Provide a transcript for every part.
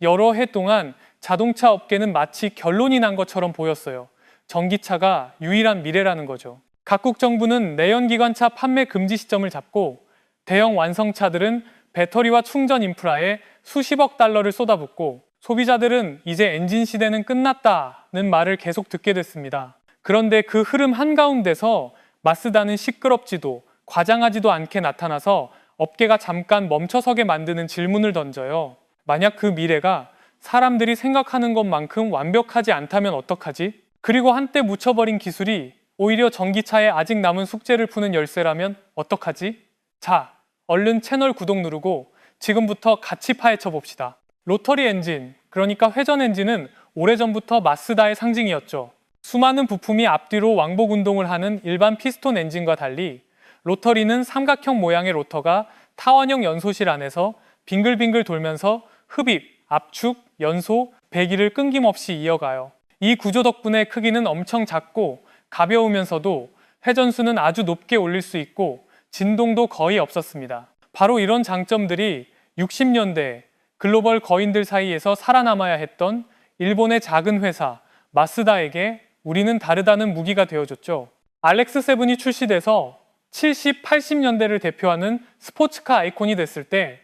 여러 해 동안 자동차 업계는 마치 결론이 난 것처럼 보였어요. 전기차가 유일한 미래라는 거죠. 각국 정부는 내연기관차 판매 금지 시점을 잡고 대형 완성차들은 배터리와 충전 인프라에 수십억 달러를 쏟아붓고 소비자들은 이제 엔진 시대는 끝났다는 말을 계속 듣게 됐습니다. 그런데 그 흐름 한가운데서 마쓰다는 시끄럽지도 과장하지도 않게 나타나서 업계가 잠깐 멈춰서게 만드는 질문을 던져요. 만약 그 미래가 사람들이 생각하는 것만큼 완벽하지 않다면 어떡하지? 그리고 한때 묻혀버린 기술이 오히려 전기차에 아직 남은 숙제를 푸는 열쇠라면 어떡하지? 자, 얼른 채널 구독 누르고 지금부터 같이 파헤쳐 봅시다. 로터리 엔진, 그러니까 회전 엔진은 오래전부터 마쓰다의 상징이었죠. 수많은 부품이 앞뒤로 왕복 운동을 하는 일반 피스톤 엔진과 달리 로터리는 삼각형 모양의 로터가 타원형 연소실 안에서 빙글빙글 돌면서 흡입, 압축, 연소, 배기를 끊김없이 이어가요. 이 구조 덕분에 크기는 엄청 작고 가벼우면서도 회전수는 아주 높게 올릴 수 있고 진동도 거의 없었습니다. 바로 이런 장점들이 60년대 글로벌 거인들 사이에서 살아남아야 했던 일본의 작은 회사 마쓰다에게 우리는 다르다는 무기가 되어줬죠. RX-7이 출시돼서 70, 80년대를 대표하는 스포츠카 아이콘이 됐을 때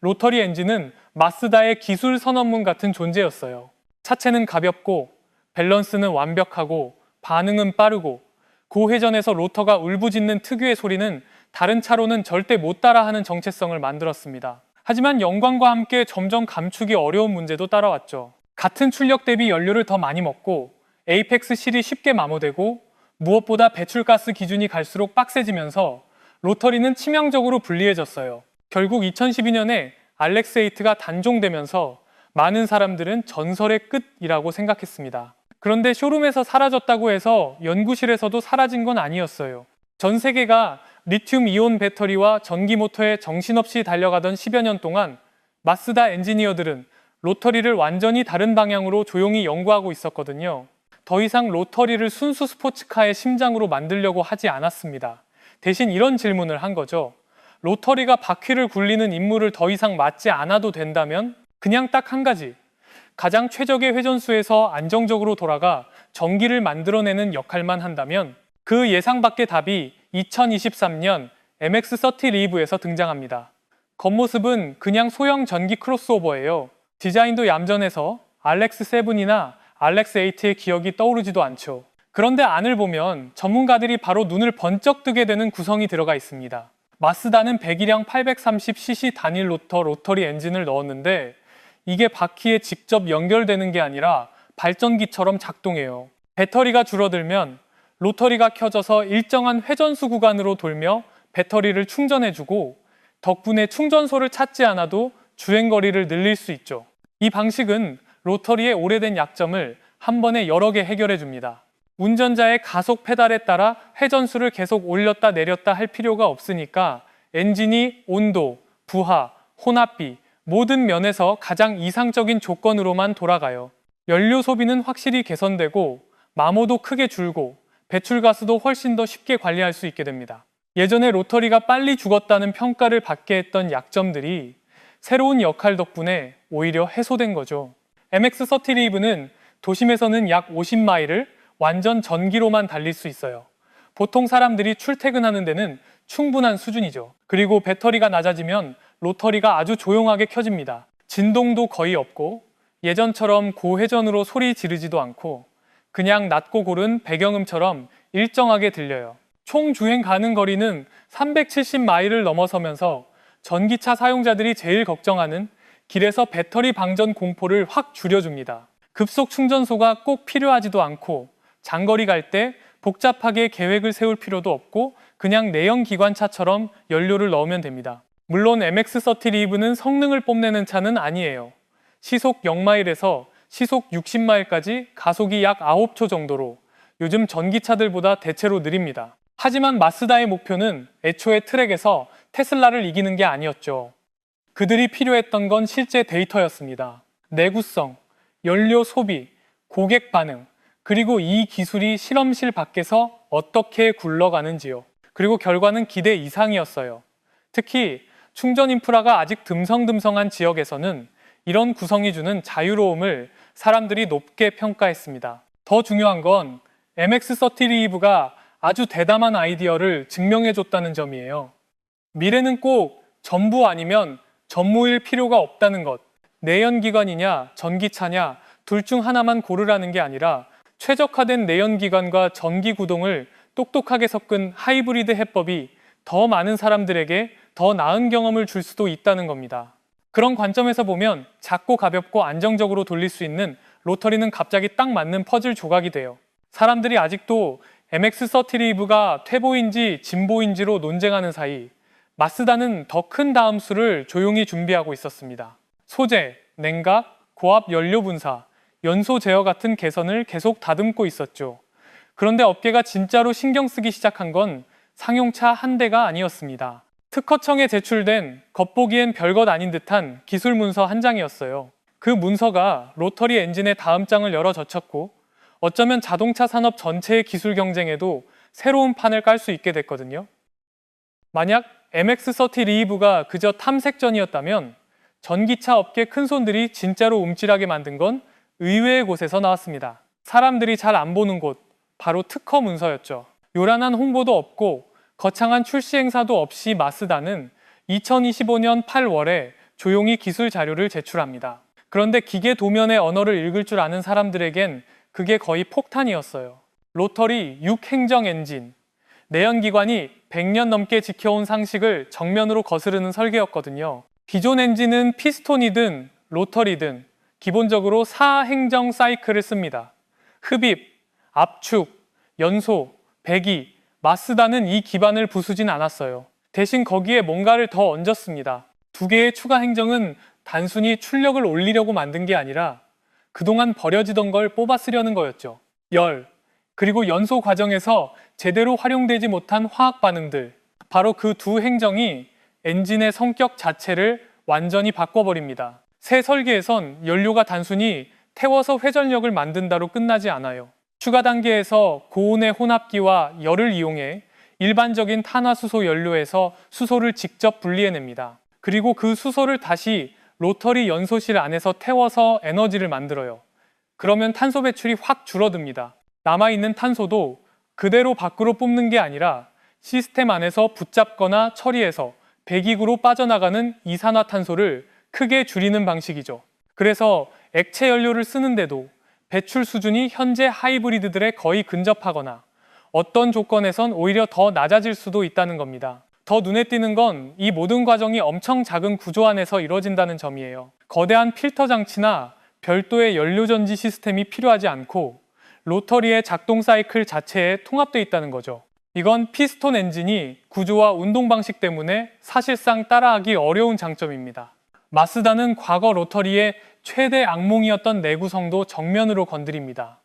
로터리 엔진은 마쓰다의 기술 선언문 같은 존재였어요. 차체는 가볍고 밸런스는 완벽하고 반응은 빠르고 고회전에서 로터가 울부짖는 특유의 소리는 다른 차로는 절대 못 따라하는 정체성을 만들었습니다. 하지만 영광과 함께 점점 감추기 어려운 문제도 따라왔죠. 같은 출력 대비 연료를 더 많이 먹고 에이펙스 실이 쉽게 마모되고 무엇보다 배출가스 기준이 갈수록 빡세지면서 로터리는 치명적으로 불리해졌어요. 결국 2012년에 RX-8가 단종되면서 많은 사람들은 전설의 끝이라고 생각했습니다. 그런데 쇼룸에서 사라졌다고 해서 연구실에서도 사라진 건 아니었어요. 전 세계가 리튬 이온 배터리와 전기 모터에 정신없이 달려가던 10여 년 동안 마쓰다 엔지니어들은 로터리를 완전히 다른 방향으로 조용히 연구하고 있었거든요. 더 이상 로터리를 순수 스포츠카의 심장으로 만들려고 하지 않았습니다. 대신 이런 질문을 한 거죠. 로터리가 바퀴를 굴리는 임무를 더 이상 맡지 않아도 된다면 그냥 딱 한 가지, 가장 최적의 회전수에서 안정적으로 돌아가 전기를 만들어내는 역할만 한다면 그 예상 밖의 답이 2023년 MX-30 리브에서 등장합니다. 겉모습은 그냥 소형 전기 크로스오버예요. 디자인도 얌전해서 RX-7이나 RX-8의 기억이 떠오르지도 않죠. 그런데 안을 보면 전문가들이 바로 눈을 번쩍 뜨게 되는 구성이 들어가 있습니다. 마쓰다는 배기량 830cc 단일 로터 로터리 엔진을 넣었는데 이게 바퀴에 직접 연결되는 게 아니라 발전기처럼 작동해요. 배터리가 줄어들면 로터리가 켜져서 일정한 회전수 구간으로 돌며 배터리를 충전해주고 덕분에 충전소를 찾지 않아도 주행거리를 늘릴 수 있죠. 이 방식은 로터리의 오래된 약점을 한 번에 여러 개 해결해 줍니다. 운전자의 가속 페달에 따라 회전수를 계속 올렸다 내렸다 할 필요가 없으니까 엔진이 온도, 부하, 혼합비 모든 면에서 가장 이상적인 조건으로만 돌아가요. 연료 소비는 확실히 개선되고 마모도 크게 줄고 배출가스도 훨씬 더 쉽게 관리할 수 있게 됩니다. 예전에 로터리가 빨리 죽었다는 평가를 받게 했던 약점들이 새로운 역할 덕분에 오히려 해소된 거죠. MX-30 리브는 도심에서는 약 50마일을 완전 전기로만 달릴 수 있어요. 보통 사람들이 출퇴근하는 데는 충분한 수준이죠. 그리고 배터리가 낮아지면 로터리가 아주 조용하게 켜집니다. 진동도 거의 없고 예전처럼 고회전으로 소리 지르지도 않고 그냥 낮고 고른 배경음처럼 일정하게 들려요. 총 주행 가능 거리는 370마일을 넘어서면서 전기차 사용자들이 제일 걱정하는 길에서 배터리 방전 공포를 확 줄여줍니다. 급속 충전소가 꼭 필요하지도 않고 장거리 갈 때 복잡하게 계획을 세울 필요도 없고 그냥 내연 기관차처럼 연료를 넣으면 됩니다. 물론 MX-30 리브는 성능을 뽐내는 차는 아니에요. 시속 0마일에서 시속 60마일까지 가속이 약 9초 정도로 요즘 전기차들보다 대체로 느립니다. 하지만 마쓰다의 목표는 애초에 트랙에서 테슬라를 이기는 게 아니었죠. 그들이 필요했던 건 실제 데이터였습니다. 내구성, 연료 소비, 고객 반응, 그리고 이 기술이 실험실 밖에서 어떻게 굴러가는지요. 그리고 결과는 기대 이상이었어요. 특히 충전 인프라가 아직 듬성듬성한 지역에서는 이런 구성이 주는 자유로움을 사람들이 높게 평가했습니다. 더 중요한 건 MX-30 리브가 아주 대담한 아이디어를 증명해줬다는 점이에요. 미래는 꼭 전부 아니면 전무일 필요가 없다는 것. 내연기관이냐 전기차냐 둘 중 하나만 고르라는 게 아니라 최적화된 내연기관과 전기구동을 똑똑하게 섞은 하이브리드 해법이 더 많은 사람들에게 더 나은 경험을 줄 수도 있다는 겁니다. 그런 관점에서 보면 작고 가볍고 안정적으로 돌릴 수 있는 로터리는 갑자기 딱 맞는 퍼즐 조각이 돼요. 사람들이 아직도 MX-30 리브가 퇴보인지 진보인지로 논쟁하는 사이 마쓰다는 더 큰 다음 수를 조용히 준비하고 있었습니다. 소재, 냉각, 고압 연료 분사, 연소 제어 같은 개선을 계속 다듬고 있었죠. 그런데 업계가 진짜로 신경 쓰기 시작한 건 상용차 한 대가 아니었습니다. 특허청에 제출된 겉보기엔 별것 아닌 듯한 기술 문서 한 장이었어요. 그 문서가 로터리 엔진의 다음 장을 열어 젖혔고 어쩌면 자동차 산업 전체의 기술 경쟁에도 새로운 판을 깔 수 있게 됐거든요. 만약 MX-30 리브가 그저 탐색전이었다면 전기차 업계 큰손들이 진짜로 움찔하게 만든 건 의외의 곳에서 나왔습니다. 사람들이 잘 안 보는 곳, 바로 특허 문서였죠. 요란한 홍보도 없고 거창한 출시 행사도 없이 마쓰다는 2025년 8월에 조용히 기술 자료를 제출합니다. 그런데 기계 도면의 언어를 읽을 줄 아는 사람들에겐 그게 거의 폭탄이었어요. 로터리 6행정 엔진, 내연기관이 100년 넘게 지켜온 상식을 정면으로 거스르는 설계였거든요. 기존 엔진은 피스톤이든 로터리든 기본적으로 4행정 사이클을 씁니다. 흡입, 압축, 연소, 배기, 마쓰다는 이 기반을 부수진 않았어요. 대신 거기에 뭔가를 더 얹었습니다. 두 개의 추가 행정은 단순히 출력을 올리려고 만든 게 아니라 그동안 버려지던 걸 뽑아 쓰려는 거였죠. 열, 그리고 연소 과정에서 제대로 활용되지 못한 화학 반응들, 바로 그 두 행정이 엔진의 성격 자체를 완전히 바꿔버립니다. 새 설계에선 연료가 단순히 태워서 회전력을 만든다로 끝나지 않아요. 추가 단계에서 고온의 혼합기와 열을 이용해 일반적인 탄화수소 연료에서 수소를 직접 분리해냅니다. 그리고 그 수소를 다시 로터리 연소실 안에서 태워서 에너지를 만들어요. 그러면 탄소 배출이 확 줄어듭니다. 남아있는 탄소도 그대로 밖으로 뽑는 게 아니라 시스템 안에서 붙잡거나 처리해서 배기구로 빠져나가는 이산화탄소를 크게 줄이는 방식이죠. 그래서 액체 연료를 쓰는데도 배출 수준이 현재 하이브리드들에 거의 근접하거나 어떤 조건에선 오히려 더 낮아질 수도 있다는 겁니다. 더 눈에 띄는 건 이 모든 과정이 엄청 작은 구조 안에서 이루어진다는 점이에요. 거대한 필터 장치나 별도의 연료 전지 시스템이 필요하지 않고 로터리의 작동 사이클 자체에 통합되어 있다는 거죠. 이건 피스톤 엔진이 구조와 운동 방식 때문에 사실상 따라하기 어려운 장점입니다. 마쓰다는 과거 로터리의 최대 악몽이었던 내구성도 정면으로 건드립니다.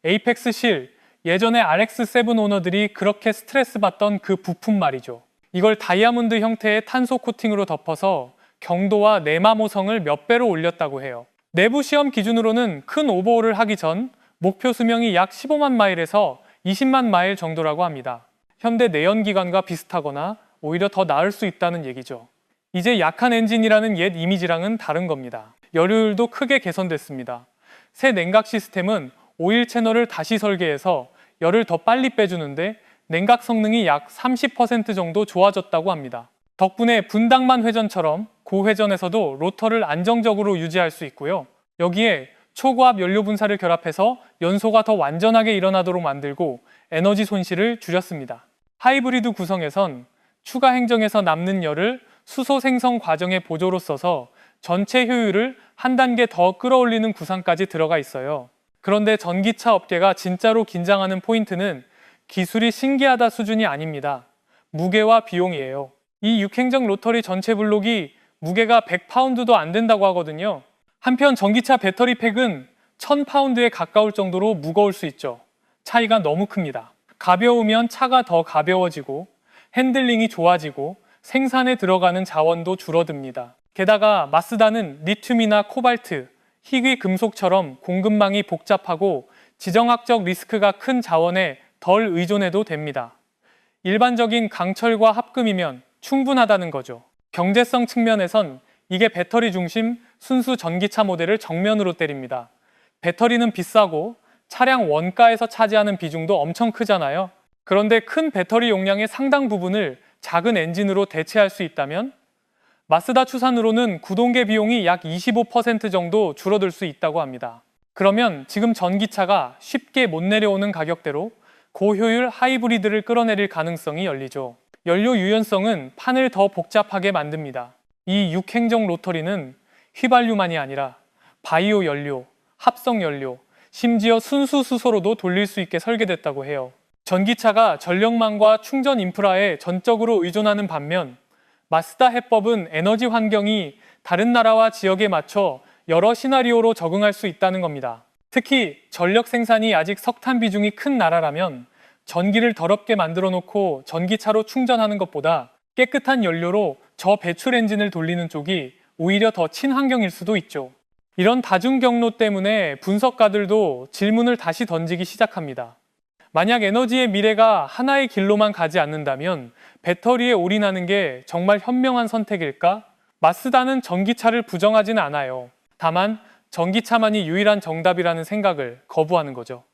에이펙스 실, 예전에 RX-7 오너들이 그렇게 스트레스 받던 그 부품 말이죠. 이걸 다이아몬드 형태의 탄소 코팅으로 덮어서 경도와 내마모성을 몇 배로 올렸다고 해요. 내부 시험 기준으로는 큰 오버홀을 하기 전 목표 수명이 약 15만 마일에서 20만 마일 정도라고 합니다. 현대 내연기관과 비슷하거나 오히려 더 나을 수 있다는 얘기죠. 이제 약한 엔진이라는 옛 이미지랑은 다른 겁니다. 열효율도 크게 개선됐습니다. 새 냉각 시스템은 오일 채널을 다시 설계해서 열을 더 빨리 빼주는데 냉각 성능이 약 30% 정도 좋아졌다고 합니다. 덕분에 분당만 회전처럼 고회전에서도 로터를 안정적으로 유지할 수 있고요. 여기에 초고압 연료 분사를 결합해서 연소가 더 완전하게 일어나도록 만들고 에너지 손실을 줄였습니다. 하이브리드 구성에선 추가 행정에서 남는 열을 수소 생성 과정의 보조로 써서 전체 효율을 한 단계 더 끌어올리는 구상까지 들어가 있어요. 그런데 전기차 업계가 진짜로 긴장하는 포인트는 기술이 신기하다 수준이 아닙니다. 무게와 비용이에요. 이 6행정 로터리 전체 블록이 무게가 100파운드도 안 된다고 하거든요. 한편 전기차 배터리 팩은 1000파운드에 가까울 정도로 무거울 수 있죠. 차이가 너무 큽니다. 가벼우면 차가 더 가벼워지고 핸들링이 좋아지고 생산에 들어가는 자원도 줄어듭니다. 게다가 마쓰다는 리튬이나 코발트, 희귀 금속처럼 공급망이 복잡하고 지정학적 리스크가 큰 자원에 덜 의존해도 됩니다. 일반적인 강철과 합금이면 충분하다는 거죠. 경제성 측면에선 이게 배터리 중심 순수 전기차 모델을 정면으로 때립니다. 배터리는 비싸고 차량 원가에서 차지하는 비중도 엄청 크잖아요. 그런데 큰 배터리 용량의 상당 부분을 작은 엔진으로 대체할 수 있다면 마쓰다 추산으로는 구동계 비용이 약 25% 정도 줄어들 수 있다고 합니다. 그러면 지금 전기차가 쉽게 못 내려오는 가격대로 고효율 하이브리드를 끌어내릴 가능성이 열리죠. 연료 유연성은 판을 더 복잡하게 만듭니다. 이 6행정 로터리는 휘발유만이 아니라 바이오 연료, 합성 연료, 심지어 순수 수소로도 돌릴 수 있게 설계됐다고 해요. 전기차가 전력망과 충전 인프라에 전적으로 의존하는 반면 마쓰다 해법은 에너지 환경이 다른 나라와 지역에 맞춰 여러 시나리오로 적응할 수 있다는 겁니다. 특히 전력 생산이 아직 석탄 비중이 큰 나라라면 전기를 더럽게 만들어 놓고 전기차로 충전하는 것보다 깨끗한 연료로 저배출 엔진을 돌리는 쪽이 오히려 더 친환경일 수도 있죠. 이런 다중 경로 때문에 분석가들도 질문을 다시 던지기 시작합니다. 만약 에너지의 미래가 하나의 길로만 가지 않는다면 배터리에 올인하는 게 정말 현명한 선택일까? 마쓰다는 전기차를 부정하지는 않아요. 다만 전기차만이 유일한 정답이라는 생각을 거부하는 거죠.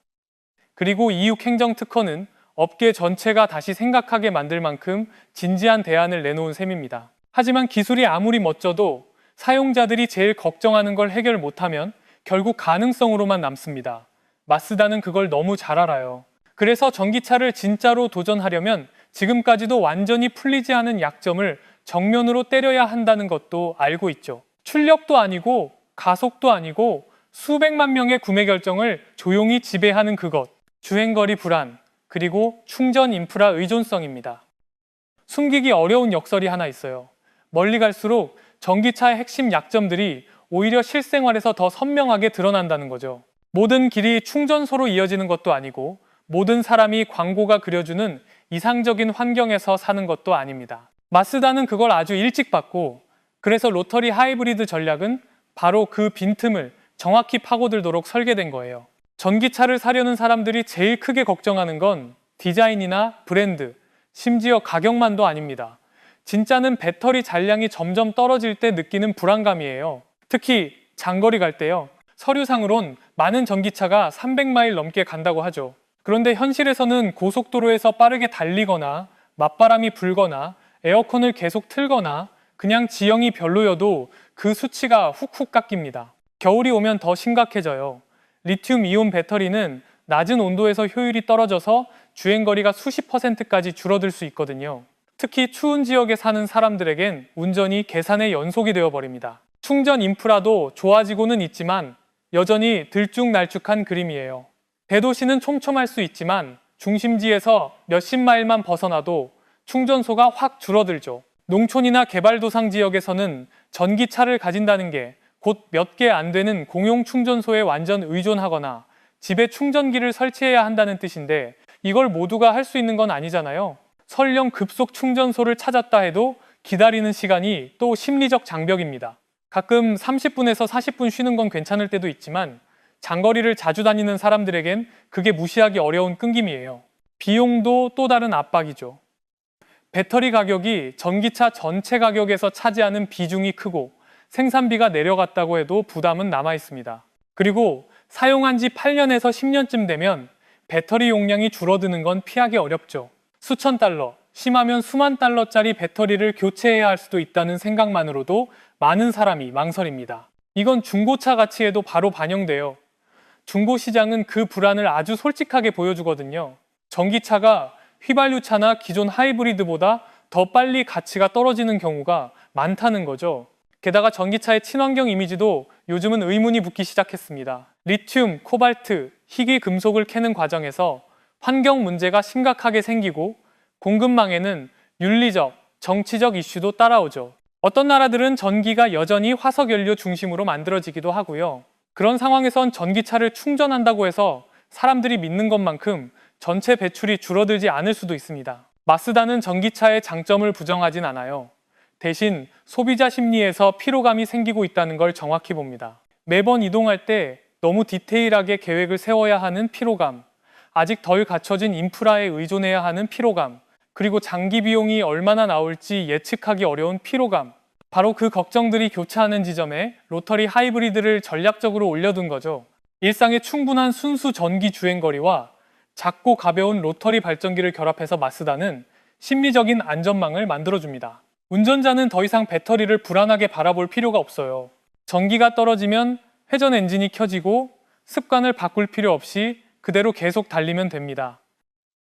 그리고 이육 행정특허는 업계 전체가 다시 생각하게 만들 만큼 진지한 대안을 내놓은 셈입니다. 하지만 기술이 아무리 멋져도 사용자들이 제일 걱정하는 걸 해결 못하면 결국 가능성으로만 남습니다. 마쓰다는 그걸 너무 잘 알아요. 그래서 전기차를 진짜로 도전하려면 지금까지도 완전히 풀리지 않은 약점을 정면으로 때려야 한다는 것도 알고 있죠. 출력도 아니고 가속도 아니고 수백만 명의 구매 결정을 조용히 지배하는 그것, 주행거리 불안, 그리고 충전 인프라 의존성입니다. 숨기기 어려운 역설이 하나 있어요. 멀리 갈수록 전기차의 핵심 약점들이 오히려 실생활에서 더 선명하게 드러난다는 거죠. 모든 길이 충전소로 이어지는 것도 아니고 모든 사람이 광고가 그려주는 이상적인 환경에서 사는 것도 아닙니다. 마쓰다는 그걸 아주 일찍 봤고 그래서 로터리 하이브리드 전략은 바로 그 빈틈을 정확히 파고들도록 설계된 거예요. 전기차를 사려는 사람들이 제일 크게 걱정하는 건 디자인이나 브랜드, 심지어 가격만도 아닙니다. 진짜는 배터리 잔량이 점점 떨어질 때 느끼는 불안감이에요. 특히 장거리 갈 때요. 서류상으론 많은 전기차가 300마일 넘게 간다고 하죠. 그런데 현실에서는 고속도로에서 빠르게 달리거나 맞바람이 불거나 에어컨을 계속 틀거나 그냥 지형이 별로여도 그 수치가 훅훅 깎입니다. 겨울이 오면 더 심각해져요. 리튬 이온 배터리는 낮은 온도에서 효율이 떨어져서 주행거리가 수십 %까지 줄어들 수 있거든요. 특히 추운 지역에 사는 사람들에겐 운전이 계산의 연속이 되어버립니다. 충전 인프라도 좋아지고는 있지만 여전히 들쭉날쭉한 그림이에요. 대도시는 촘촘할 수 있지만 중심지에서 몇십 마일만 벗어나도 충전소가 확 줄어들죠. 농촌이나 개발도상 지역에서는 전기차를 가진다는 게 곧 몇 개 안 되는 공용 충전소에 완전 의존하거나 집에 충전기를 설치해야 한다는 뜻인데 이걸 모두가 할 수 있는 건 아니잖아요. 설령 급속 충전소를 찾았다 해도 기다리는 시간이 또 심리적 장벽입니다. 가끔 30분에서 40분 쉬는 건 괜찮을 때도 있지만 장거리를 자주 다니는 사람들에겐 그게 무시하기 어려운 끊김이에요. 비용도 또 다른 압박이죠. 배터리 가격이 전기차 전체 가격에서 차지하는 비중이 크고 생산비가 내려갔다고 해도 부담은 남아 있습니다. 그리고 사용한 지 8년에서 10년쯤 되면 배터리 용량이 줄어드는 건 피하기 어렵죠. 수천 달러, 심하면 수만 달러짜리 배터리를 교체해야 할 수도 있다는 생각만으로도 많은 사람이 망설입니다. 이건 중고차 가치에도 바로 반영돼요. 중고 시장은 그 불안을 아주 솔직하게 보여주거든요. 전기차가 휘발유차나 기존 하이브리드보다 더 빨리 가치가 떨어지는 경우가 많다는 거죠. 게다가 전기차의 친환경 이미지도 요즘은 의문이 붙기 시작했습니다. 리튬, 코발트, 희귀 금속을 캐는 과정에서 환경 문제가 심각하게 생기고 공급망에는 윤리적, 정치적 이슈도 따라오죠. 어떤 나라들은 전기가 여전히 화석연료 중심으로 만들어지기도 하고요. 그런 상황에선 전기차를 충전한다고 해서 사람들이 믿는 것만큼 전체 배출이 줄어들지 않을 수도 있습니다. 마쓰다는 전기차의 장점을 부정하진 않아요. 대신 소비자 심리에서 피로감이 생기고 있다는 걸 정확히 봅니다. 매번 이동할 때 너무 디테일하게 계획을 세워야 하는 피로감, 아직 덜 갖춰진 인프라에 의존해야 하는 피로감, 그리고 장기 비용이 얼마나 나올지 예측하기 어려운 피로감, 바로 그 걱정들이 교차하는 지점에 로터리 하이브리드를 전략적으로 올려둔 거죠. 일상에 충분한 순수 전기 주행거리와 작고 가벼운 로터리 발전기를 결합해서 마쓰다는 심리적인 안전망을 만들어줍니다. 운전자는 더 이상 배터리를 불안하게 바라볼 필요가 없어요. 전기가 떨어지면 회전 엔진이 켜지고 습관을 바꿀 필요 없이 그대로 계속 달리면 됩니다.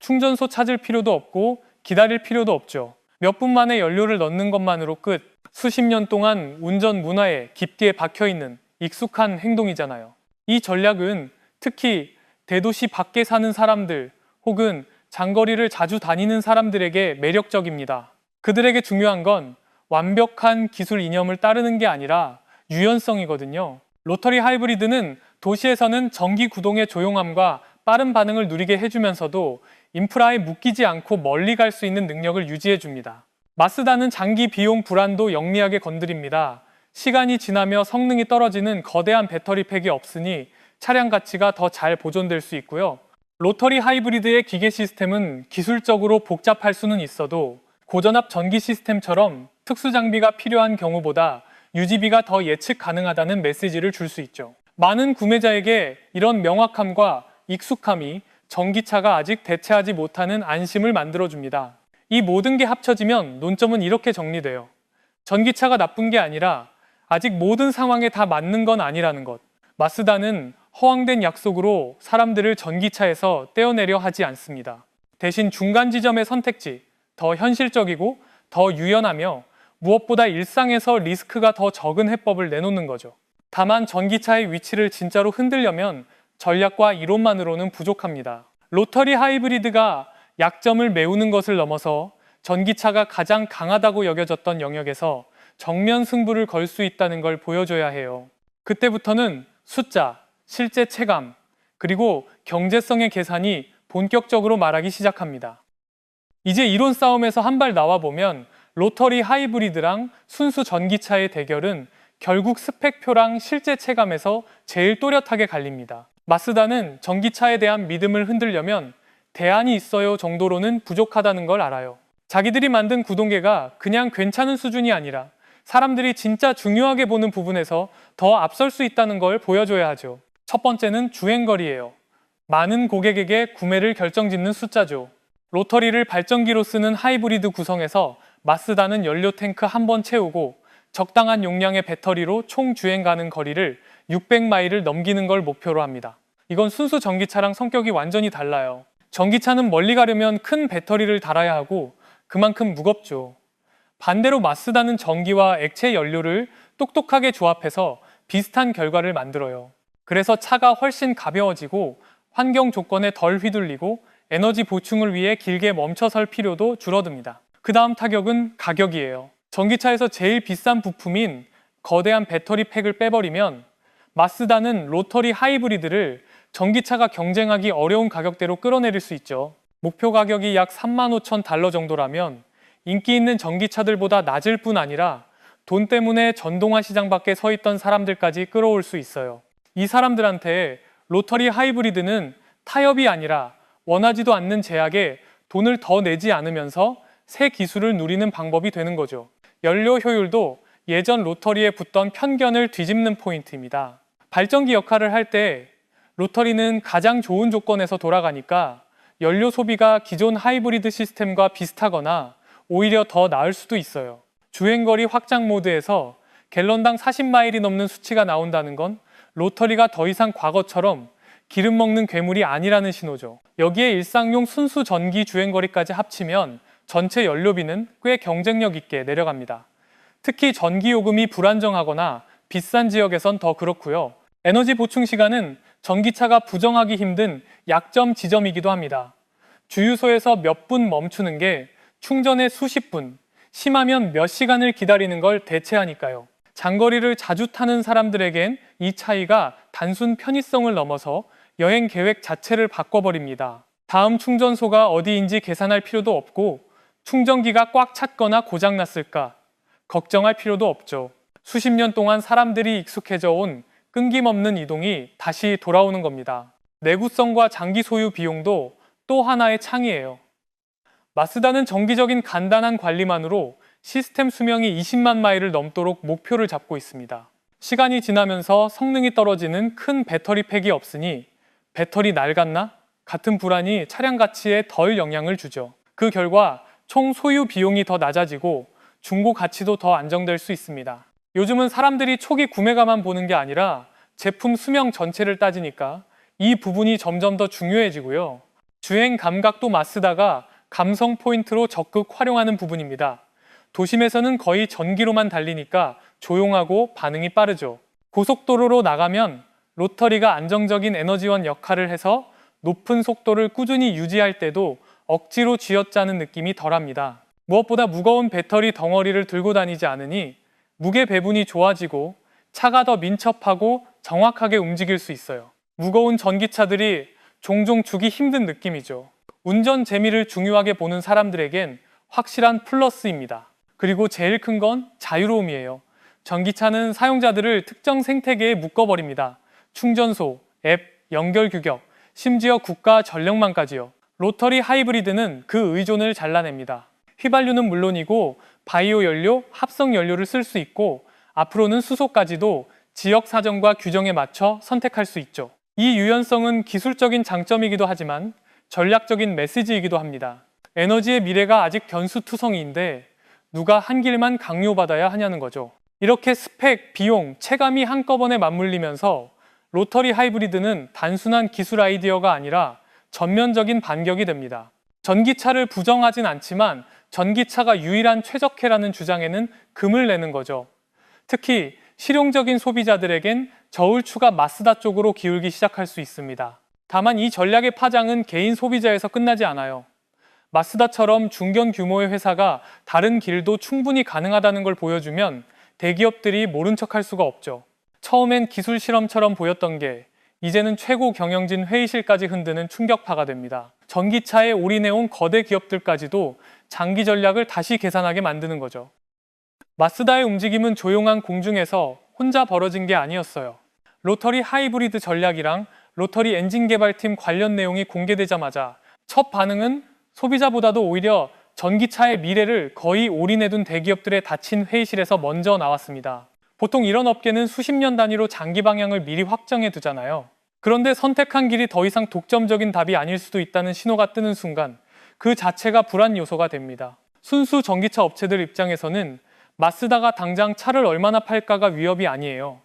충전소 찾을 필요도 없고 기다릴 필요도 없죠. 몇 분 만에 연료를 넣는 것만으로 끝. 수십 년 동안 운전 문화에 깊게 박혀있는 익숙한 행동이잖아요. 이 전략은 특히 대도시 밖에 사는 사람들 혹은 장거리를 자주 다니는 사람들에게 매력적입니다. 그들에게 중요한 건 완벽한 기술 이념을 따르는 게 아니라 유연성이거든요. 로터리 하이브리드는 도시에서는 전기 구동의 조용함과 빠른 반응을 누리게 해주면서도 인프라에 묶이지 않고 멀리 갈 수 있는 능력을 유지해 줍니다. 마쓰다는 장기 비용 불안도 영리하게 건드립니다. 시간이 지나며 성능이 떨어지는 거대한 배터리 팩이 없으니 차량 가치가 더 잘 보존될 수 있고요. 로터리 하이브리드의 기계 시스템은 기술적으로 복잡할 수는 있어도 고전압 전기 시스템처럼 특수 장비가 필요한 경우보다 유지비가 더 예측 가능하다는 메시지를 줄 수 있죠. 많은 구매자에게 이런 명확함과 익숙함이 전기차가 아직 대체하지 못하는 안심을 만들어줍니다. 이 모든 게 합쳐지면 논점은 이렇게 정리돼요. 전기차가 나쁜 게 아니라 아직 모든 상황에 다 맞는 건 아니라는 것. 마쓰다는 허황된 약속으로 사람들을 전기차에서 떼어내려 하지 않습니다. 대신 중간 지점의 선택지, 더 현실적이고 더 유연하며 무엇보다 일상에서 리스크가 더 적은 해법을 내놓는 거죠. 다만 전기차의 위치를 진짜로 흔들려면 전략과 이론만으로는 부족합니다. 로터리 하이브리드가 약점을 메우는 것을 넘어서 전기차가 가장 강하다고 여겨졌던 영역에서 정면 승부를 걸 수 있다는 걸 보여줘야 해요. 그때부터는 숫자, 실제 체감, 그리고 경제성의 계산이 본격적으로 말하기 시작합니다. 이제 이론 싸움에서 한 발 나와보면 로터리 하이브리드랑 순수 전기차의 대결은 결국 스펙표랑 실제 체감에서 제일 또렷하게 갈립니다. 마쓰다는 전기차에 대한 믿음을 흔들려면 대안이 있어요 정도로는 부족하다는 걸 알아요. 자기들이 만든 구동계가 그냥 괜찮은 수준이 아니라 사람들이 진짜 중요하게 보는 부분에서 더 앞설 수 있다는 걸 보여줘야 하죠. 첫 번째는 주행거리예요. 많은 고객에게 구매를 결정짓는 숫자죠. 로터리를 발전기로 쓰는 하이브리드 구성에서 마쓰다는 연료 탱크 한 번 채우고 적당한 용량의 배터리로 총 주행 가는 거리를 600마일을 넘기는 걸 목표로 합니다. 이건 순수 전기차랑 성격이 완전히 달라요. 전기차는 멀리 가려면 큰 배터리를 달아야 하고 그만큼 무겁죠. 반대로 마쓰다는 전기와 액체 연료를 똑똑하게 조합해서 비슷한 결과를 만들어요. 그래서 차가 훨씬 가벼워지고 환경 조건에 덜 휘둘리고 에너지 보충을 위해 길게 멈춰설 필요도 줄어듭니다. 그 다음 타격은 가격이에요. 전기차에서 제일 비싼 부품인 거대한 배터리 팩을 빼버리면 마쓰다는 로터리 하이브리드를 전기차가 경쟁하기 어려운 가격대로 끌어내릴 수 있죠. 목표 가격이 약 35,000달러 정도라면 인기 있는 전기차들보다 낮을 뿐 아니라 돈 때문에 전동화 시장 밖에 서 있던 사람들까지 끌어올 수 있어요. 이 사람들한테 로터리 하이브리드는 타협이 아니라 원하지도 않는 제약에 돈을 더 내지 않으면서 새 기술을 누리는 방법이 되는 거죠. 연료 효율도 예전 로터리에 붙던 편견을 뒤집는 포인트입니다. 발전기 역할을 할 때 로터리는 가장 좋은 조건에서 돌아가니까 연료 소비가 기존 하이브리드 시스템과 비슷하거나 오히려 더 나을 수도 있어요. 주행거리 확장 모드에서 갤런당 40마일이 넘는 수치가 나온다는 건 로터리가 더 이상 과거처럼 기름 먹는 괴물이 아니라는 신호죠. 여기에 일상용 순수 전기 주행거리까지 합치면 전체 연료비는 꽤 경쟁력 있게 내려갑니다. 특히 전기 요금이 불안정하거나 비싼 지역에선 더 그렇고요. 에너지 보충 시간은 전기차가 부정하기 힘든 약점 지점이기도 합니다. 주유소에서 몇 분 멈추는 게 충전에 수십 분, 심하면 몇 시간을 기다리는 걸 대체하니까요. 장거리를 자주 타는 사람들에겐 이 차이가 단순 편의성을 넘어서 여행 계획 자체를 바꿔버립니다. 다음 충전소가 어디인지 계산할 필요도 없고 충전기가 꽉 찼거나 고장났을까 걱정할 필요도 없죠. 수십 년 동안 사람들이 익숙해져 온 끊김없는 이동이 다시 돌아오는 겁니다. 내구성과 장기 소유 비용도 또 하나의 창이에요. 마쓰다는 정기적인 간단한 관리만으로 시스템 수명이 20만 마일을 넘도록 목표를 잡고 있습니다. 시간이 지나면서 성능이 떨어지는 큰 배터리 팩이 없으니 배터리 낡았나? 같은 불안이 차량 가치에 덜 영향을 주죠. 그 결과 총 소유 비용이 더 낮아지고 중고 가치도 더 안정될 수 있습니다. 요즘은 사람들이 초기 구매가만 보는 게 아니라 제품 수명 전체를 따지니까 이 부분이 점점 더 중요해지고요. 주행 감각도 마쓰다가 감성 포인트로 적극 활용하는 부분입니다. 도심에서는 거의 전기로만 달리니까 조용하고 반응이 빠르죠. 고속도로로 나가면 로터리가 안정적인 에너지원 역할을 해서 높은 속도를 꾸준히 유지할 때도 억지로 쥐어짜는 느낌이 덜합니다. 무엇보다 무거운 배터리 덩어리를 들고 다니지 않으니 무게 배분이 좋아지고 차가 더 민첩하고 정확하게 움직일 수 있어요. 무거운 전기차들이 종종 주기 힘든 느낌이죠. 운전 재미를 중요하게 보는 사람들에겐 확실한 플러스입니다. 그리고 제일 큰 건 자유로움이에요. 전기차는 사용자들을 특정 생태계에 묶어버립니다. 충전소, 앱, 연결 규격, 심지어 국가 전력망까지요. 로터리 하이브리드는 그 의존을 잘라냅니다. 휘발유는 물론이고 바이오 연료, 합성 연료를 쓸 수 있고 앞으로는 수소까지도 지역 사정과 규정에 맞춰 선택할 수 있죠. 이 유연성은 기술적인 장점이기도 하지만 전략적인 메시지이기도 합니다. 에너지의 미래가 아직 변수투성이인데 누가 한 길만 강요받아야 하냐는 거죠. 이렇게 스펙, 비용, 체감이 한꺼번에 맞물리면서 로터리 하이브리드는 단순한 기술 아이디어가 아니라 전면적인 반격이 됩니다. 전기차를 부정하진 않지만 전기차가 유일한 최적해라는 주장에는 금을 내는 거죠. 특히 실용적인 소비자들에겐 저울추가 마쓰다 쪽으로 기울기 시작할 수 있습니다. 다만 이 전략의 파장은 개인 소비자에서 끝나지 않아요. 마쓰다처럼 중견 규모의 회사가 다른 길도 충분히 가능하다는 걸 보여주면 대기업들이 모른 척할 수가 없죠. 처음엔 기술 실험처럼 보였던 게 이제는 최고 경영진 회의실까지 흔드는 충격파가 됩니다. 전기차에 올인해온 거대 기업들까지도 장기 전략을 다시 계산하게 만드는 거죠. 마쓰다의 움직임은 조용한 공중에서 혼자 벌어진 게 아니었어요. 로터리 하이브리드 전략이랑 로터리 엔진 개발팀 관련 내용이 공개되자마자 첫 반응은 소비자보다도 오히려 전기차의 미래를 거의 올인해둔 대기업들의 닫힌 회의실에서 먼저 나왔습니다. 보통 이런 업계는 수십 년 단위로 장기 방향을 미리 확정해 두잖아요. 그런데 선택한 길이 더 이상 독점적인 답이 아닐 수도 있다는 신호가 뜨는 순간 그 자체가 불안 요소가 됩니다. 순수 전기차 업체들 입장에서는 마쓰다가 당장 차를 얼마나 팔까가 위협이 아니에요.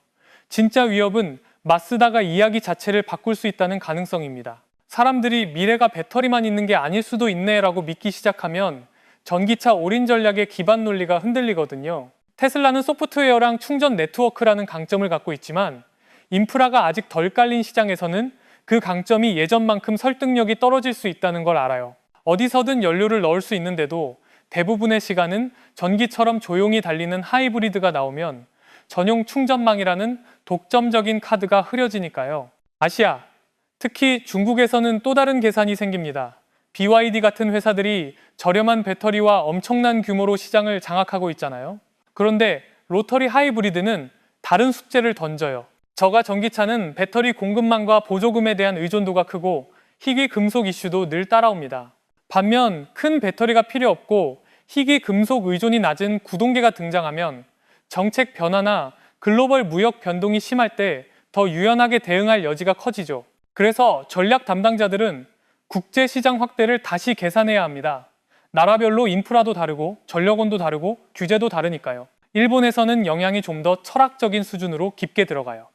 진짜 위협은 마쓰다가 이야기 자체를 바꿀 수 있다는 가능성입니다. 사람들이 미래가 배터리만 있는 게 아닐 수도 있네라고 믿기 시작하면 전기차 올인 전략의 기반 논리가 흔들리거든요. 테슬라는 소프트웨어랑 충전 네트워크라는 강점을 갖고 있지만 인프라가 아직 덜 깔린 시장에서는 그 강점이 예전만큼 설득력이 떨어질 수 있다는 걸 알아요. 어디서든 연료를 넣을 수 있는데도 대부분의 시간은 전기처럼 조용히 달리는 하이브리드가 나오면 전용 충전망이라는 독점적인 카드가 흐려지니까요. 아시아, 특히 중국에서는 또 다른 계산이 생깁니다. BYD 같은 회사들이 저렴한 배터리와 엄청난 규모로 시장을 장악하고 있잖아요. 그런데 로터리 하이브리드는 다른 숙제를 던져요. 저가 전기차는 배터리 공급망과 보조금에 대한 의존도가 크고 희귀 금속 이슈도 늘 따라옵니다. 반면 큰 배터리가 필요 없고 희귀 금속 의존이 낮은 구동계가 등장하면 정책 변화나 글로벌 무역 변동이 심할 때 더 유연하게 대응할 여지가 커지죠. 그래서 전략 담당자들은 국제 시장 확대를 다시 계산해야 합니다. 나라별로 인프라도 다르고 전력원도 다르고 규제도 다르니까요. 일본에서는 영향이 좀 더 철학적인 수준으로 깊게 들어가요.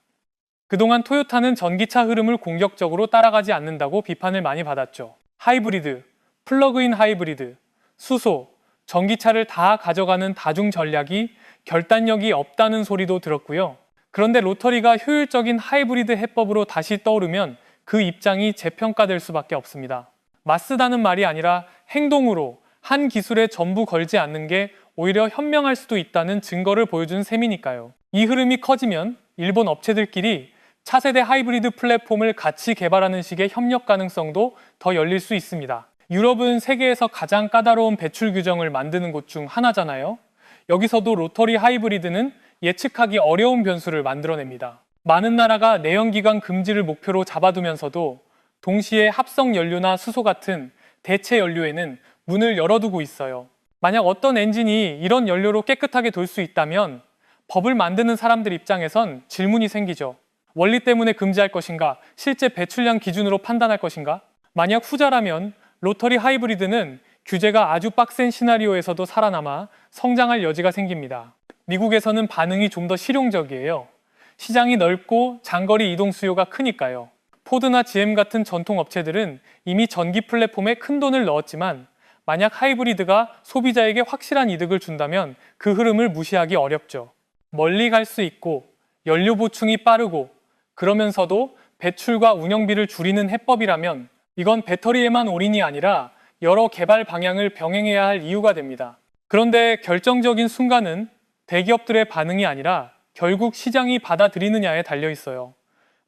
그동안 토요타는 전기차 흐름을 공격적으로 따라가지 않는다고 비판을 많이 받았죠. 하이브리드, 플러그인 하이브리드, 수소, 전기차를 다 가져가는 다중 전략이 결단력이 없다는 소리도 들었고요. 그런데 로터리가 효율적인 하이브리드 해법으로 다시 떠오르면 그 입장이 재평가될 수밖에 없습니다. 마쓰다는 말이 아니라 행동으로 한 기술에 전부 걸지 않는 게 오히려 현명할 수도 있다는 증거를 보여준 셈이니까요. 이 흐름이 커지면 일본 업체들끼리 차세대 하이브리드 플랫폼을 같이 개발하는 식의 협력 가능성도 더 열릴 수 있습니다. 유럽은 세계에서 가장 까다로운 배출 규정을 만드는 곳 중 하나잖아요. 여기서도 로터리 하이브리드는 예측하기 어려운 변수를 만들어냅니다. 많은 나라가 내연기관 금지를 목표로 잡아두면서도 동시에 합성 연료나 수소 같은 대체 연료에는 문을 열어두고 있어요. 만약 어떤 엔진이 이런 연료로 깨끗하게 돌 수 있다면 법을 만드는 사람들 입장에선 질문이 생기죠. 원리 때문에 금지할 것인가? 실제 배출량 기준으로 판단할 것인가? 만약 후자라면 로터리 하이브리드는 규제가 아주 빡센 시나리오에서도 살아남아 성장할 여지가 생깁니다. 미국에서는 반응이 좀 더 실용적이에요. 시장이 넓고 장거리 이동 수요가 크니까요. 포드나 GM 같은 전통 업체들은 이미 전기 플랫폼에 큰 돈을 넣었지만 만약 하이브리드가 소비자에게 확실한 이득을 준다면 그 흐름을 무시하기 어렵죠. 멀리 갈 수 있고 연료 보충이 빠르고 그러면서도 배출과 운영비를 줄이는 해법이라면 이건 배터리에만 올인이 아니라 여러 개발 방향을 병행해야 할 이유가 됩니다. 그런데 결정적인 순간은 대기업들의 반응이 아니라 결국 시장이 받아들이느냐에 달려 있어요.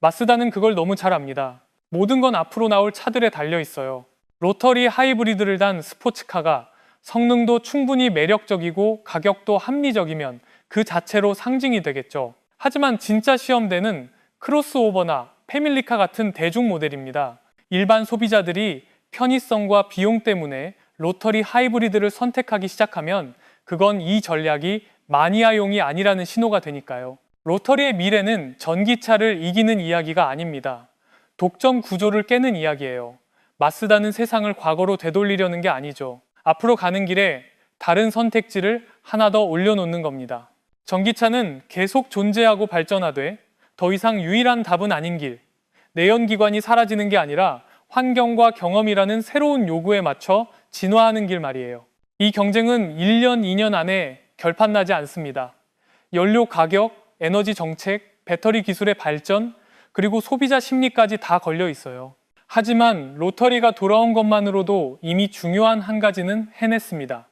마쓰다는 그걸 너무 잘 압니다. 모든 건 앞으로 나올 차들에 달려 있어요. 로터리 하이브리드를 단 스포츠카가 성능도 충분히 매력적이고 가격도 합리적이면 그 자체로 상징이 되겠죠. 하지만 진짜 시험대는 크로스오버나 패밀리카 같은 대중 모델입니다. 일반 소비자들이 편의성과 비용 때문에 로터리 하이브리드를 선택하기 시작하면 그건 이 전략이 마니아용이 아니라는 신호가 되니까요. 로터리의 미래는 전기차를 이기는 이야기가 아닙니다. 독점 구조를 깨는 이야기예요. 마쓰다는 세상을 과거로 되돌리려는 게 아니죠. 앞으로 가는 길에 다른 선택지를 하나 더 올려놓는 겁니다. 전기차는 계속 존재하고 발전하되 더 이상 유일한 답은 아닌 길, 내연기관이 사라지는 게 아니라 환경과 경험이라는 새로운 요구에 맞춰 진화하는 길 말이에요. 이 경쟁은 1년, 2년 안에 결판나지 않습니다. 연료 가격, 에너지 정책, 배터리 기술의 발전, 그리고 소비자 심리까지 다 걸려 있어요. 하지만 로터리가 돌아온 것만으로도 이미 중요한 한 가지는 해냈습니다.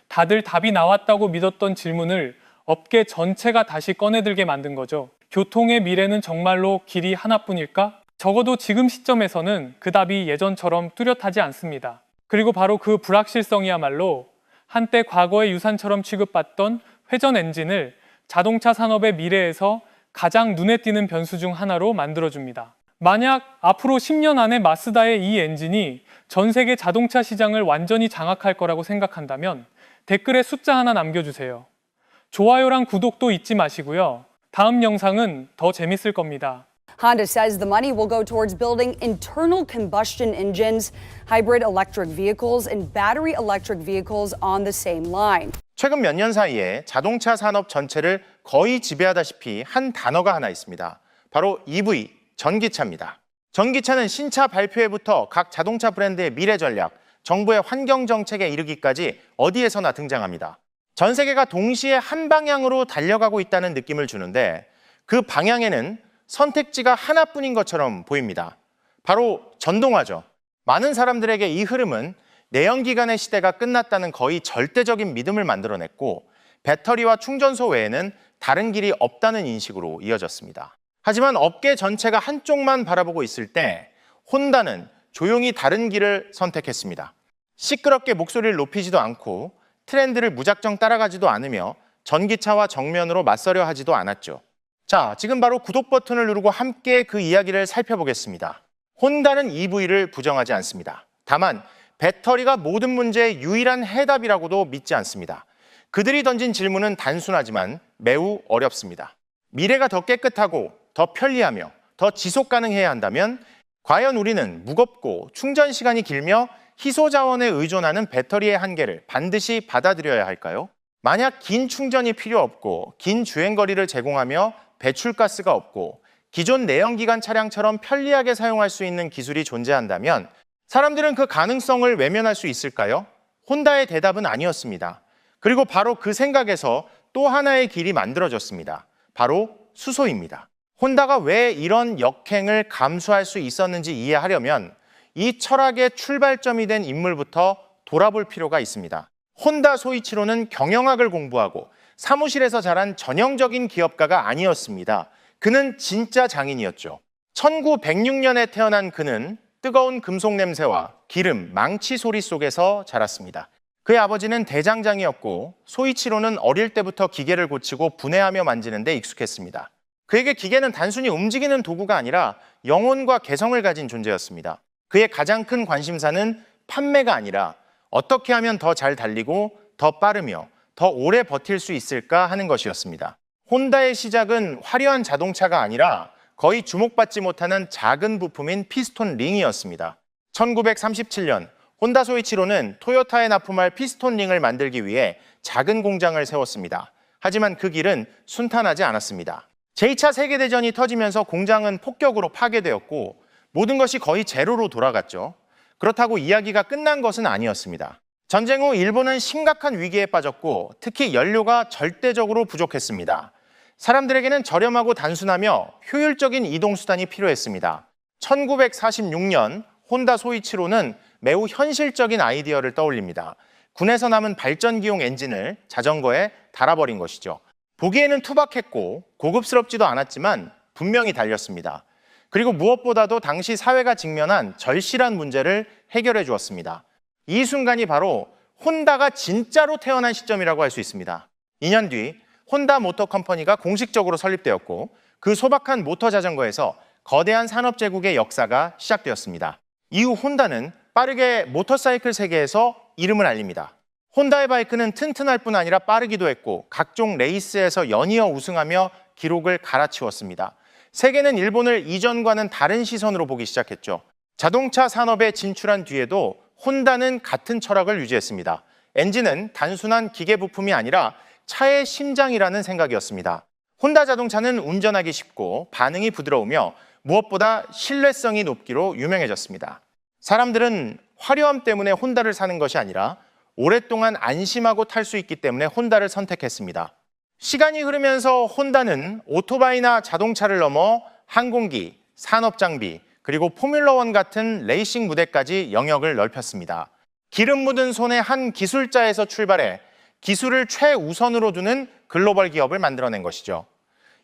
다들 답이 나왔다고 믿었던 질문을 업계 전체가 다시 꺼내들게 만든 거죠. 교통의 미래는 정말로 길이 하나뿐일까? 적어도 지금 시점에서는 그 답이 예전처럼 뚜렷하지 않습니다. 그리고 바로 그 불확실성이야말로 한때 과거의 유산처럼 취급받던 회전 엔진을 자동차 산업의 미래에서 가장 눈에 띄는 변수 중 하나로 만들어줍니다. 만약 앞으로 10년 안에 마쓰다의 이 엔진이 전 세계 자동차 시장을 완전히 장악할 거라고 생각한다면 댓글에 숫자 하나 남겨주세요. 좋아요랑 구독도 잊지 마시고요. 다음 영상은 더 재밌을 겁니다. Honda says the money will go towards building internal combustion engines, hybrid electric vehicles, and battery electric vehicles on the same line. 최근 몇 년 사이에 자동차 산업 전체를 거의 지배하다시피 한 단어가 하나 있습니다. 바로 EV, 전기차입니다. 전기차는 신차 발표회부터 각 자동차 브랜드의 미래 전략, 정부의 환경 정책에 이르기까지 어디에서나 등장합니다. 전 세계가 동시에 한 방향으로 달려가고 있다는 느낌을 주는데 그 방향에는 선택지가 하나뿐인 것처럼 보입니다. 바로 전동화죠. 많은 사람들에게 이 흐름은 내연기관의 시대가 끝났다는 거의 절대적인 믿음을 만들어냈고 배터리와 충전소 외에는 다른 길이 없다는 인식으로 이어졌습니다. 하지만 업계 전체가 한쪽만 바라보고 있을 때 혼다는 조용히 다른 길을 선택했습니다. 시끄럽게 목소리를 높이지도 않고 트렌드를 무작정 따라가지도 않으며 전기차와 정면으로 맞서려 하지도 않았죠. 자, 지금 바로 구독 버튼을 누르고 함께 그 이야기를 살펴보겠습니다. 혼다는 EV를 부정하지 않습니다. 다만 배터리가 모든 문제의 유일한 해답이라고도 믿지 않습니다. 그들이 던진 질문은 단순하지만 매우 어렵습니다. 미래가 더 깨끗하고 더 편리하며 더 지속 가능해야 한다면 과연 우리는 무겁고 충전 시간이 길며 희소 자원에 의존하는 배터리의 한계를 반드시 받아들여야 할까요? 만약 긴 충전이 필요 없고 긴 주행거리를 제공하며 배출가스가 없고 기존 내연기관 차량처럼 편리하게 사용할 수 있는 기술이 존재한다면 사람들은 그 가능성을 외면할 수 있을까요? 혼다의 대답은 아니었습니다. 그리고 바로 그 생각에서 또 하나의 길이 만들어졌습니다. 바로 수소입니다. 혼다가 왜 이런 역행을 감수할 수 있었는지 이해하려면 이 철학의 출발점이 된 인물부터 돌아볼 필요가 있습니다. 혼다 소이치로는 경영학을 공부하고 사무실에서 자란 전형적인 기업가가 아니었습니다. 그는 진짜 장인이었죠. 1906년에 태어난 그는 뜨거운 금속 냄새와 기름, 망치 소리 속에서 자랐습니다. 그의 아버지는 대장장이었고 소이치로는 어릴 때부터 기계를 고치고 분해하며 만지는 데 익숙했습니다. 그에게 기계는 단순히 움직이는 도구가 아니라 영혼과 개성을 가진 존재였습니다. 그의 가장 큰 관심사는 판매가 아니라 어떻게 하면 더 잘 달리고 더 빠르며 더 오래 버틸 수 있을까 하는 것이었습니다. 혼다의 시작은 화려한 자동차가 아니라 거의 주목받지 못하는 작은 부품인 피스톤 링이었습니다. 1937년 혼다 소이치로는 토요타에 납품할 피스톤 링을 만들기 위해 작은 공장을 세웠습니다. 하지만 그 길은 순탄하지 않았습니다. 제2차 세계대전이 터지면서 공장은 폭격으로 파괴되었고 모든 것이 거의 제로로 돌아갔죠. 그렇다고 이야기가 끝난 것은 아니었습니다. 전쟁 후 일본은 심각한 위기에 빠졌고 특히 연료가 절대적으로 부족했습니다. 사람들에게는 저렴하고 단순하며 효율적인 이동수단이 필요했습니다. 1946년 혼다 소이치로는 매우 현실적인 아이디어를 떠올립니다. 군에서 남은 발전기용 엔진을 자전거에 달아버린 것이죠. 보기에는 투박했고 고급스럽지도 않았지만 분명히 달렸습니다. 그리고 무엇보다도 당시 사회가 직면한 절실한 문제를 해결해 주었습니다. 이 순간이 바로 혼다가 진짜로 태어난 시점이라고 할 수 있습니다. 2년 뒤 혼다 모터 컴퍼니가 공식적으로 설립되었고 그 소박한 모터 자전거에서 거대한 산업 제국의 역사가 시작되었습니다. 이후 혼다는 빠르게 모터사이클 세계에서 이름을 알립니다. 혼다의 바이크는 튼튼할 뿐 아니라 빠르기도 했고 각종 레이스에서 연이어 우승하며 기록을 갈아치웠습니다. 세계는 일본을 이전과는 다른 시선으로 보기 시작했죠. 자동차 산업에 진출한 뒤에도 혼다는 같은 철학을 유지했습니다. 엔진은 단순한 기계 부품이 아니라 차의 심장이라는 생각이었습니다. 혼다 자동차는 운전하기 쉽고 반응이 부드러우며 무엇보다 신뢰성이 높기로 유명해졌습니다. 사람들은 화려함 때문에 혼다를 사는 것이 아니라 오랫동안 안심하고 탈 수 있기 때문에 혼다를 선택했습니다. 시간이 흐르면서 혼다는 오토바이나 자동차를 넘어 항공기, 산업장비, 그리고 포뮬러1 같은 레이싱 무대까지 영역을 넓혔습니다. 기름 묻은 손의 한 기술자에서 출발해 기술을 최우선으로 두는 글로벌 기업을 만들어낸 것이죠.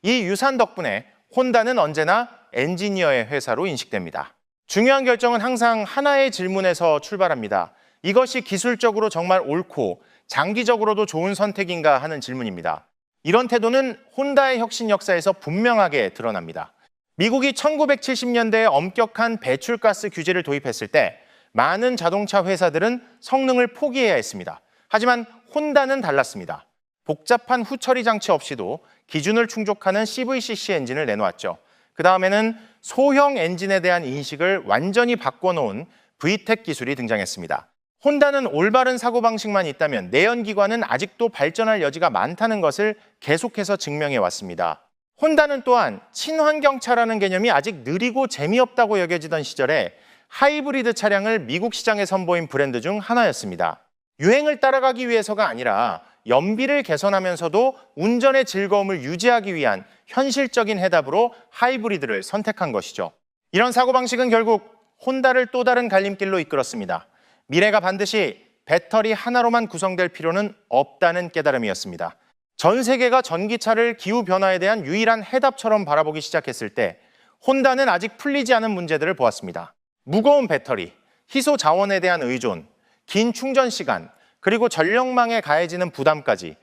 이 유산 덕분에 혼다는 언제나 엔지니어의 회사로 인식됩니다. 중요한 결정은 항상 하나의 질문에서 출발합니다. 이것이 기술적으로 정말 옳고 장기적으로도 좋은 선택인가 하는 질문입니다. 이런 태도는 혼다의 혁신 역사에서 분명하게 드러납니다. 미국이 1970년대에 엄격한 배출가스 규제를 도입했을 때 많은 자동차 회사들은 성능을 포기해야 했습니다. 하지만 혼다는 달랐습니다. 복잡한 후처리 장치 없이도 기준을 충족하는 CVCC 엔진을 내놓았죠. 그 다음에는 소형 엔진에 대한 인식을 완전히 바꿔놓은 VTEC 기술이 등장했습니다. 혼다는 올바른 사고방식만 있다면 내연기관은 아직도 발전할 여지가 많다는 것을 계속해서 증명해 왔습니다. 혼다는 또한 친환경차라는 개념이 아직 느리고 재미없다고 여겨지던 시절에 하이브리드 차량을 미국 시장에 선보인 브랜드 중 하나였습니다. 유행을 따라가기 위해서가 아니라 연비를 개선하면서도 운전의 즐거움을 유지하기 위한 현실적인 해답으로 하이브리드를 선택한 것이죠. 이런 사고방식은 결국 혼다를 또 다른 갈림길로 이끌었습니다. 미래가 반드시 배터리 하나로만 구성될 필요는 없다는 깨달음이었습니다. 전 세계가 전기차를 기후변화에 대한 유일한 해답처럼 바라보기 시작했을 때 혼다는 아직 풀리지 않은 문제들을 보았습니다. 무거운 배터리, 희소 자원에 대한 의존, 긴 충전 시간, 그리고 전력망에 가해지는 부담까지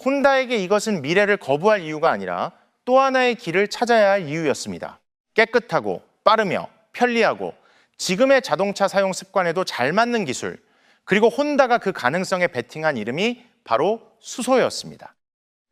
혼다에게 이것은 미래를 거부할 이유가 아니라 또 하나의 길을 찾아야 할 이유였습니다. 깨끗하고 빠르며 편리하고 지금의 자동차 사용 습관에도 잘 맞는 기술, 그리고 혼다가 그 가능성에 베팅한 이름이 바로 수소였습니다.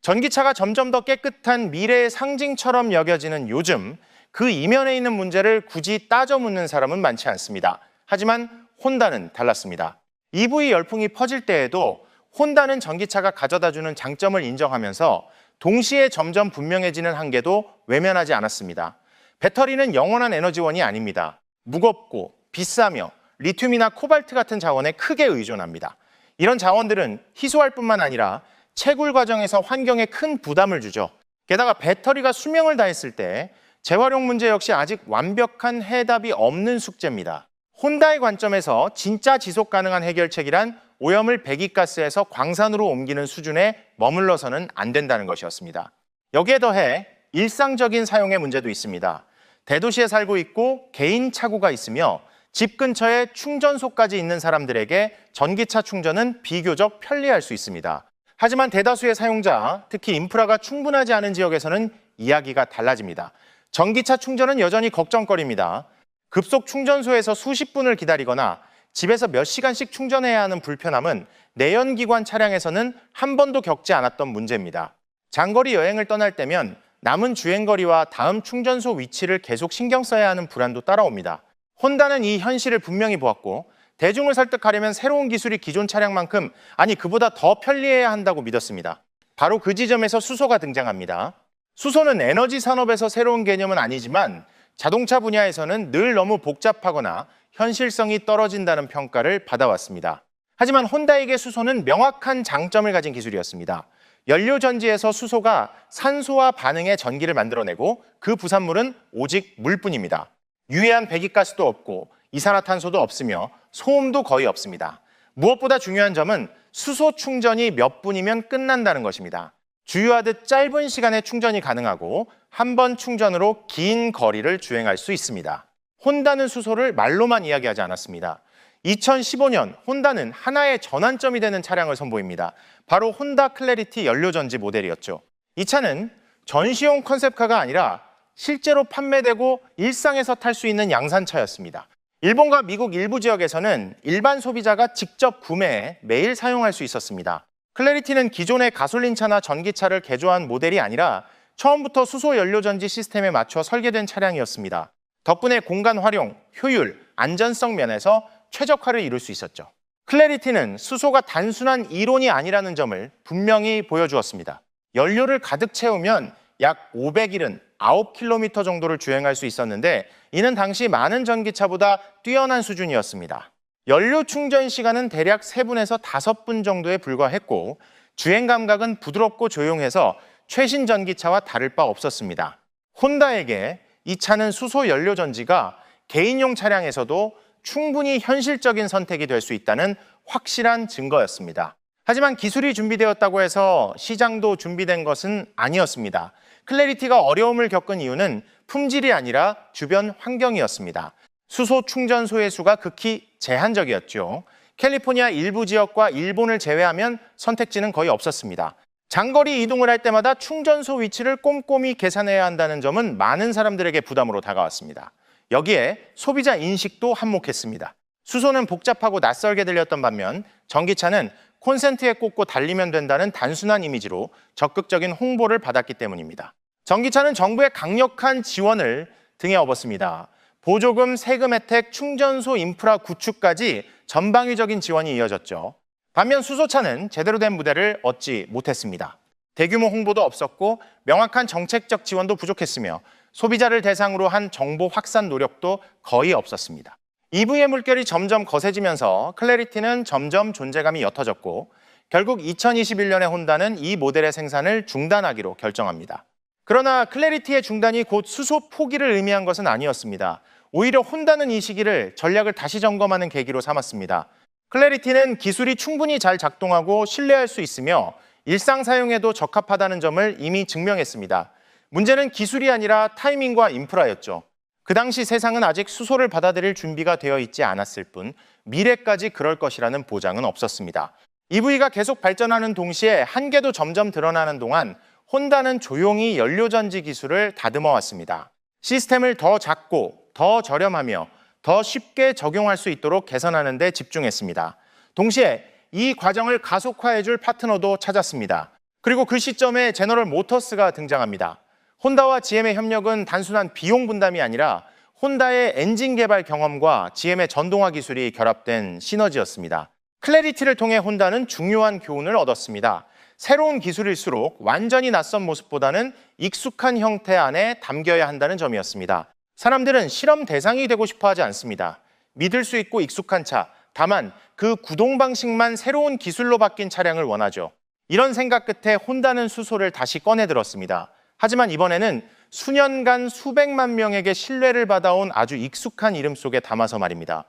전기차가 점점 더 깨끗한 미래의 상징처럼 여겨지는 요즘 그 이면에 있는 문제를 굳이 따져 묻는 사람은 많지 않습니다. 하지만 혼다는 달랐습니다. EV 열풍이 퍼질 때에도 혼다는 전기차가 가져다주는 장점을 인정하면서 동시에 점점 분명해지는 한계도 외면하지 않았습니다. 배터리는 영원한 에너지원이 아닙니다. 무겁고 비싸며 리튬이나 코발트 같은 자원에 크게 의존합니다. 이런 자원들은 희소할 뿐만 아니라 채굴 과정에서 환경에 큰 부담을 주죠. 게다가 배터리가 수명을 다했을 때 재활용 문제 역시 아직 완벽한 해답이 없는 숙제입니다. 혼다의 관점에서 진짜 지속 가능한 해결책이란 오염을 배기가스에서 광산으로 옮기는 수준에 머물러서는 안 된다는 것이었습니다. 여기에 더해 일상적인 사용의 문제도 있습니다. 대도시에 살고 있고 개인 차구가 있으며 집 근처에 충전소까지 있는 사람들에게 전기차 충전은 비교적 편리할 수 있습니다. 하지만 대다수의 사용자, 특히 인프라가 충분하지 않은 지역에서는 이야기가 달라집니다. 전기차 충전은 여전히 걱정거리입니다. 급속 충전소에서 수십 분을 기다리거나 집에서 몇 시간씩 충전해야 하는 불편함은 내연기관 차량에서는 한 번도 겪지 않았던 문제입니다. 장거리 여행을 떠날 때면 남은 주행거리와 다음 충전소 위치를 계속 신경 써야 하는 불안도 따라옵니다. 혼다는 이 현실을 분명히 보았고 대중을 설득하려면 새로운 기술이 기존 차량만큼 아니 그보다 더 편리해야 한다고 믿었습니다. 바로 그 지점에서 수소가 등장합니다. 수소는 에너지 산업에서 새로운 개념은 아니지만 자동차 분야에서는 늘 너무 복잡하거나 현실성이 떨어진다는 평가를 받아왔습니다. 하지만 혼다에게 수소는 명확한 장점을 가진 기술이었습니다. 연료 전지에서 수소가 산소와 반응해 전기를 만들어내고 그 부산물은 오직 물뿐입니다. 유해한 배기가스도 없고 이산화탄소도 없으며 소음도 거의 없습니다. 무엇보다 중요한 점은 수소 충전이 몇 분이면 끝난다는 것입니다. 주유하듯 짧은 시간에 충전이 가능하고 한 번 충전으로 긴 거리를 주행할 수 있습니다. 혼다는 수소를 말로만 이야기하지 않았습니다. 2015년 혼다는 하나의 전환점이 되는 차량을 선보입니다. 바로 혼다 클래리티 연료전지 모델이었죠. 이 차는 전시용 컨셉카가 아니라 실제로 판매되고 일상에서 탈 수 있는 양산차였습니다. 일본과 미국 일부 지역에서는 일반 소비자가 직접 구매해 매일 사용할 수 있었습니다. 클래리티는 기존의 가솔린차나 전기차를 개조한 모델이 아니라 처음부터 수소 연료전지 시스템에 맞춰 설계된 차량이었습니다. 덕분에 공간 활용, 효율, 안전성 면에서 최적화를 이룰 수 있었죠. 클래리티는 수소가 단순한 이론이 아니라는 점을 분명히 보여주었습니다. 연료를 가득 채우면 약 579km 정도를 주행할 수 있었는데 이는 당시 많은 전기차보다 뛰어난 수준이었습니다. 연료 충전 시간은 대략 3분에서 5분 정도에 불과했고 주행 감각은 부드럽고 조용해서 최신 전기차와 다를 바 없었습니다. 혼다에게 이 차는 수소 연료 전지가 개인용 차량에서도 충분히 현실적인 선택이 될 수 있다는 확실한 증거였습니다. 하지만 기술이 준비되었다고 해서 시장도 준비된 것은 아니었습니다. 클래리티가 어려움을 겪은 이유는 품질이 아니라 주변 환경이었습니다. 수소 충전소의 수가 극히 제한적이었죠. 캘리포니아 일부 지역과 일본을 제외하면 선택지는 거의 없었습니다. 장거리 이동을 할 때마다 충전소 위치를 꼼꼼히 계산해야 한다는 점은 많은 사람들에게 부담으로 다가왔습니다. 여기에 소비자 인식도 한몫했습니다. 수소는 복잡하고 낯설게 들렸던 반면 전기차는 콘센트에 꽂고 달리면 된다는 단순한 이미지로 적극적인 홍보를 받았기 때문입니다. 전기차는 정부의 강력한 지원을 등에 업었습니다. 보조금, 세금 혜택, 충전소 인프라 구축까지 전방위적인 지원이 이어졌죠. 반면 수소차는 제대로 된 무대를 얻지 못했습니다. 대규모 홍보도 없었고 명확한 정책적 지원도 부족했으며 소비자를 대상으로 한 정보 확산 노력도 거의 없었습니다. EV의 물결이 점점 거세지면서 클래리티는 점점 존재감이 옅어졌고 결국 2021년에 혼다는 이 모델의 생산을 중단하기로 결정합니다. 그러나 클래리티의 중단이 곧 수소 포기를 의미한 것은 아니었습니다. 오히려 혼다는 이 시기를 전략을 다시 점검하는 계기로 삼았습니다. 클래리티는 기술이 충분히 잘 작동하고 신뢰할 수 있으며 일상 사용에도 적합하다는 점을 이미 증명했습니다. 문제는 기술이 아니라 타이밍과 인프라였죠. 그 당시 세상은 아직 수소를 받아들일 준비가 되어 있지 않았을 뿐 미래까지 그럴 것이라는 보장은 없었습니다. EV가 계속 발전하는 동시에 한계도 점점 드러나는 동안 혼다는 조용히 연료전지 기술을 다듬어 왔습니다. 시스템을 더 작고 더 저렴하며 더 쉽게 적용할 수 있도록 개선하는 데 집중했습니다. 동시에 이 과정을 가속화해줄 파트너도 찾았습니다. 그리고 그 시점에 제너럴 모터스가 등장합니다. 혼다와 GM의 협력은 단순한 비용 분담이 아니라 혼다의 엔진 개발 경험과 GM의 전동화 기술이 결합된 시너지였습니다. 클래리티를 통해 혼다는 중요한 교훈을 얻었습니다. 새로운 기술일수록 완전히 낯선 모습보다는 익숙한 형태 안에 담겨야 한다는 점이었습니다. 사람들은 실험 대상이 되고 싶어 하지 않습니다. 믿을 수 있고 익숙한 차, 다만 그 구동 방식만 새로운 기술로 바뀐 차량을 원하죠. 이런 생각 끝에 혼다는 수소를 다시 꺼내 들었습니다. 하지만 이번에는 수년간 수백만 명에게 신뢰를 받아온 아주 익숙한 이름 속에 담아서 말입니다.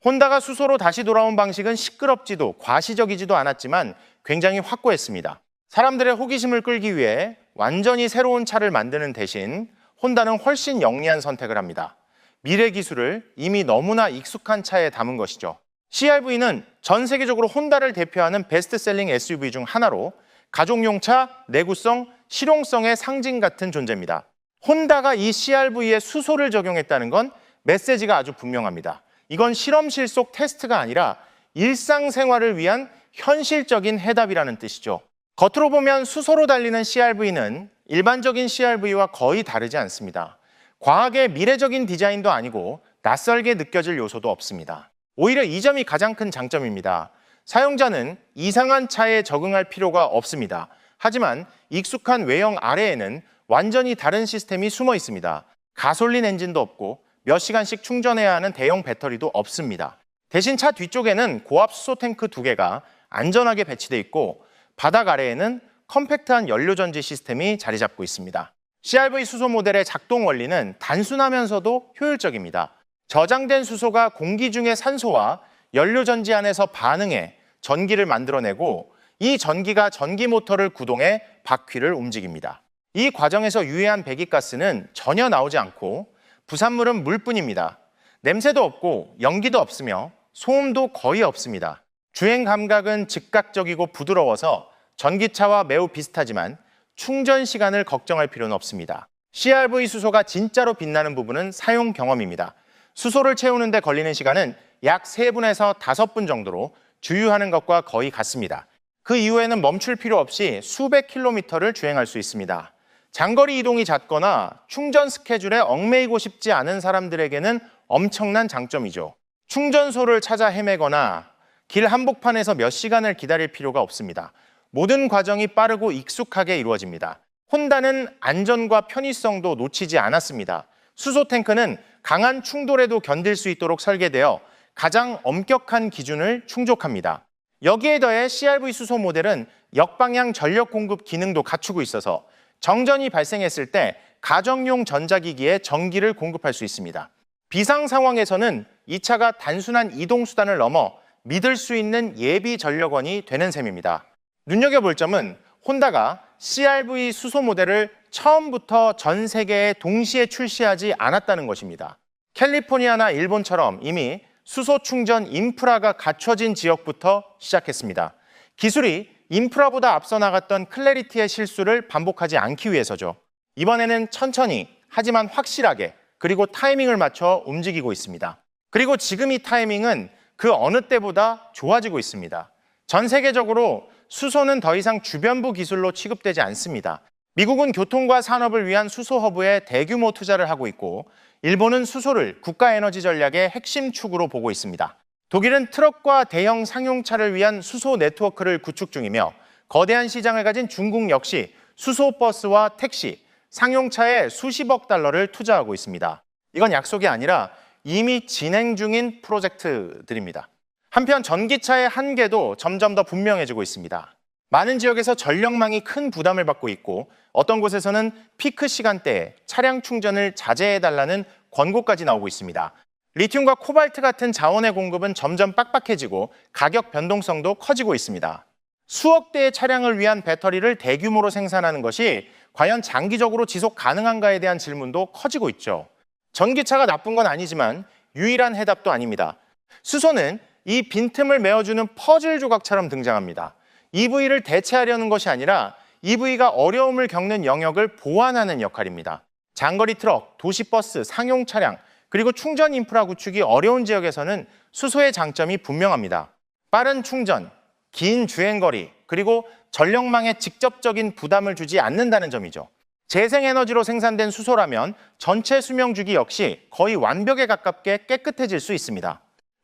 혼다가 수소로 다시 돌아온 방식은 시끄럽지도 과시적이지도 않았지만 굉장히 확고했습니다. 사람들의 호기심을 끌기 위해 완전히 새로운 차를 만드는 대신 혼다는 훨씬 영리한 선택을 합니다. 미래 기술을 이미 너무나 익숙한 차에 담은 것이죠. CR-V는 전 세계적으로 혼다를 대표하는 베스트셀링 SUV 중 하나로 가족용차, 내구성, 실용성의 상징 같은 존재입니다. 혼다가 이 CR-V에 수소를 적용했다는 건 메시지가 아주 분명합니다. 이건 실험실 속 테스트가 아니라 일상생활을 위한 현실적인 해답이라는 뜻이죠. 겉으로 보면 수소로 달리는 CR-V는 일반적인 CR-V와 거의 다르지 않습니다. 과하게 미래적인 디자인도 아니고 낯설게 느껴질 요소도 없습니다. 오히려 이 점이 가장 큰 장점입니다. 사용자는 이상한 차에 적응할 필요가 없습니다. 하지만 익숙한 외형 아래에는 완전히 다른 시스템이 숨어 있습니다. 가솔린 엔진도 없고 몇 시간씩 충전해야 하는 대형 배터리도 없습니다. 대신 차 뒤쪽에는 고압 수소 탱크 2개가 안전하게 배치돼 있고 바닥 아래에는 컴팩트한 연료 전지 시스템이 자리 잡고 있습니다. CR-V 수소 모델의 작동 원리는 단순하면서도 효율적입니다. 저장된 수소가 공기 중의 산소와 연료 전지 안에서 반응해 전기를 만들어내고 이 전기가 전기 모터를 구동해 바퀴를 움직입니다. 이 과정에서 유해한 배기가스는 전혀 나오지 않고 부산물은 물뿐입니다. 냄새도 없고 연기도 없으며 소음도 거의 없습니다. 주행 감각은 즉각적이고 부드러워서 전기차와 매우 비슷하지만 충전 시간을 걱정할 필요는 없습니다. CR-V 수소가 진짜로 빛나는 부분은 사용 경험입니다. 수소를 채우는 데 걸리는 시간은 약 3분에서 5분 정도로 주유하는 것과 거의 같습니다. 그 이후에는 멈출 필요 없이 수백 킬로미터를 주행할 수 있습니다. 장거리 이동이 잦거나 충전 스케줄에 얽매이고 싶지 않은 사람들에게는 엄청난 장점이죠. 충전소를 찾아 헤매거나 길 한복판에서 몇 시간을 기다릴 필요가 없습니다. 모든 과정이 빠르고 익숙하게 이루어집니다. 혼다는 안전과 편의성도 놓치지 않았습니다. 수소 탱크는 강한 충돌에도 견딜 수 있도록 설계되어 가장 엄격한 기준을 충족합니다. 여기에 더해 CR-V 수소 모델은 역방향 전력 공급 기능도 갖추고 있어서 정전이 발생했을 때 가정용 전자기기에 전기를 공급할 수 있습니다. 비상 상황에서는 이 차가 단순한 이동 수단을 넘어 믿을 수 있는 예비 전력원이 되는 셈입니다. 눈여겨볼 점은 혼다가 CR-V 수소 모델을 처음부터 전 세계에 동시에 출시하지 않았다는 것입니다. 캘리포니아나 일본처럼 이미 수소 충전 인프라가 갖춰진 지역부터 시작했습니다. 기술이 인프라보다 앞서 나갔던 클래리티의 실수를 반복하지 않기 위해서죠. 이번에는 천천히 하지만 확실하게 그리고 타이밍을 맞춰 움직이고 있습니다. 그리고 지금 이 타이밍은 그 어느 때보다 좋아지고 있습니다. 전 세계적으로 수소는 더 이상 주변부 기술로 취급되지 않습니다. 미국은 교통과 산업을 위한 수소 허브에 대규모 투자를 하고 있고 일본은 수소를 국가 에너지 전략의 핵심 축으로 보고 있습니다. 독일은 트럭과 대형 상용차를 위한 수소 네트워크를 구축 중이며 거대한 시장을 가진 중국 역시 수소 버스와 택시, 상용차에 수십억 달러를 투자하고 있습니다. 이건 약속이 아니라 이미 진행 중인 프로젝트들입니다. 한편 전기차의 한계도 점점 더 분명해지고 있습니다. 많은 지역에서 전력망이 큰 부담을 받고 있고 어떤 곳에서는 피크 시간대에 차량 충전을 자제해달라는 권고까지 나오고 있습니다. 리튬과 코발트 같은 자원의 공급은 점점 빡빡해지고 가격 변동성도 커지고 있습니다. 수억 대의 차량을 위한 배터리를 대규모로 생산하는 것이 과연 장기적으로 지속 가능한가에 대한 질문도 커지고 있죠. 전기차가 나쁜 건 아니지만 유일한 해답도 아닙니다. 수소는 이 빈틈을 메워주는 퍼즐 조각처럼 등장합니다. EV를 대체하려는 것이 아니라 EV가 어려움을 겪는 영역을 보완하는 역할입니다. 장거리 트럭, 도시버스, 상용 차량, 그리고 충전 인프라 구축이 어려운 지역에서는 수소의 장점이 분명합니다. 빠른 충전, 긴 주행거리, 그리고 전력망에 직접적인 부담을 주지 않는다는 점이죠. 재생에너지로 생산된 수소라면 전체 수명주기 역시 거의 완벽에 가깝게 깨끗해질 수 있습니다.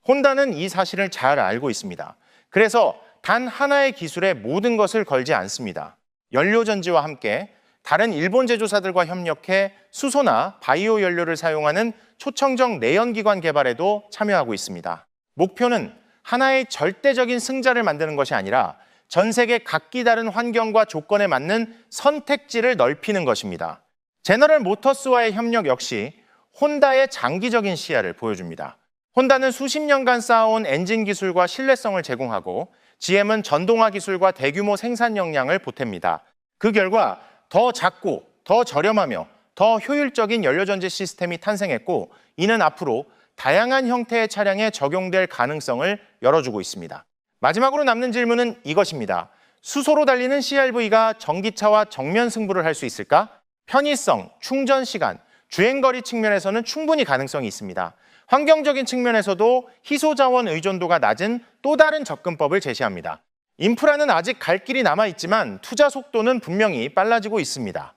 혼다는 이 사실을 잘 알고 있습니다. 그래서 단 하나의 기술에 모든 것을 걸지 않습니다. 연료전지와 함께 다른 일본 제조사들과 협력해 수소나 바이오 연료를 사용하는 초청정 내연기관 개발에도 참여하고 있습니다. 목표는 하나의 절대적인 승자를 만드는 것이 아니라 전 세계 각기 다른 환경과 조건에 맞는 선택지를 넓히는 것입니다. 제너럴 모터스와의 협력 역시 혼다의 장기적인 시야를 보여줍니다. 혼다는 수십 년간 쌓아온 엔진 기술과 신뢰성을 제공하고 GM은 전동화 기술과 대규모 생산 역량을 보탭니다. 그 결과 더 작고 더 저렴하며 더 효율적인 연료전지 시스템이 탄생했고 이는 앞으로 다양한 형태의 차량에 적용될 가능성을 열어주고 있습니다. 마지막으로 남는 질문은 이것입니다. 수소로 달리는 CR-V가 전기차와 정면 승부를 할 수 있을까? 편의성, 충전 시간, 주행거리 측면에서는 충분히 가능성이 있습니다. 환경적인 측면에서도 희소자원 의존도가 낮은 또 다른 접근법을 제시합니다. 인프라는 아직 갈 길이 남아있지만 투자 속도는 분명히 빨라지고 있습니다.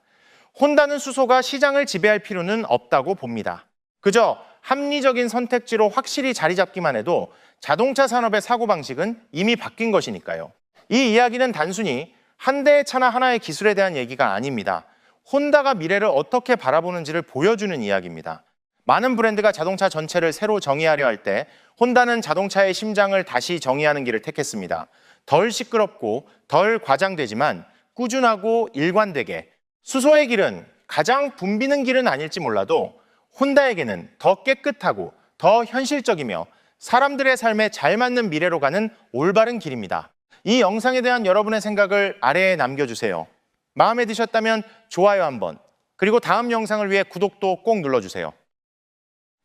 혼다는 수소가 시장을 지배할 필요는 없다고 봅니다. 그저 합리적인 선택지로 확실히 자리 잡기만 해도 자동차 산업의 사고방식은 이미 바뀐 것이니까요. 이 이야기는 단순히 한 대의 차나 하나의 기술에 대한 얘기가 아닙니다. 혼다가 미래를 어떻게 바라보는지를 보여주는 이야기입니다. 많은 브랜드가 자동차 전체를 새로 정의하려 할 때 혼다는 자동차의 심장을 다시 정의하는 길을 택했습니다. 덜 시끄럽고 덜 과장되지만 꾸준하고 일관되게 수소의 길은 가장 붐비는 길은 아닐지 몰라도 혼다에게는 더 깨끗하고 더 현실적이며 사람들의 삶에 잘 맞는 미래로 가는 올바른 길입니다. 이 영상에 대한 여러분의 생각을 아래에 남겨주세요. 마음에 드셨다면 좋아요 한번, 그리고 다음 영상을 위해 구독도 꼭 눌러주세요.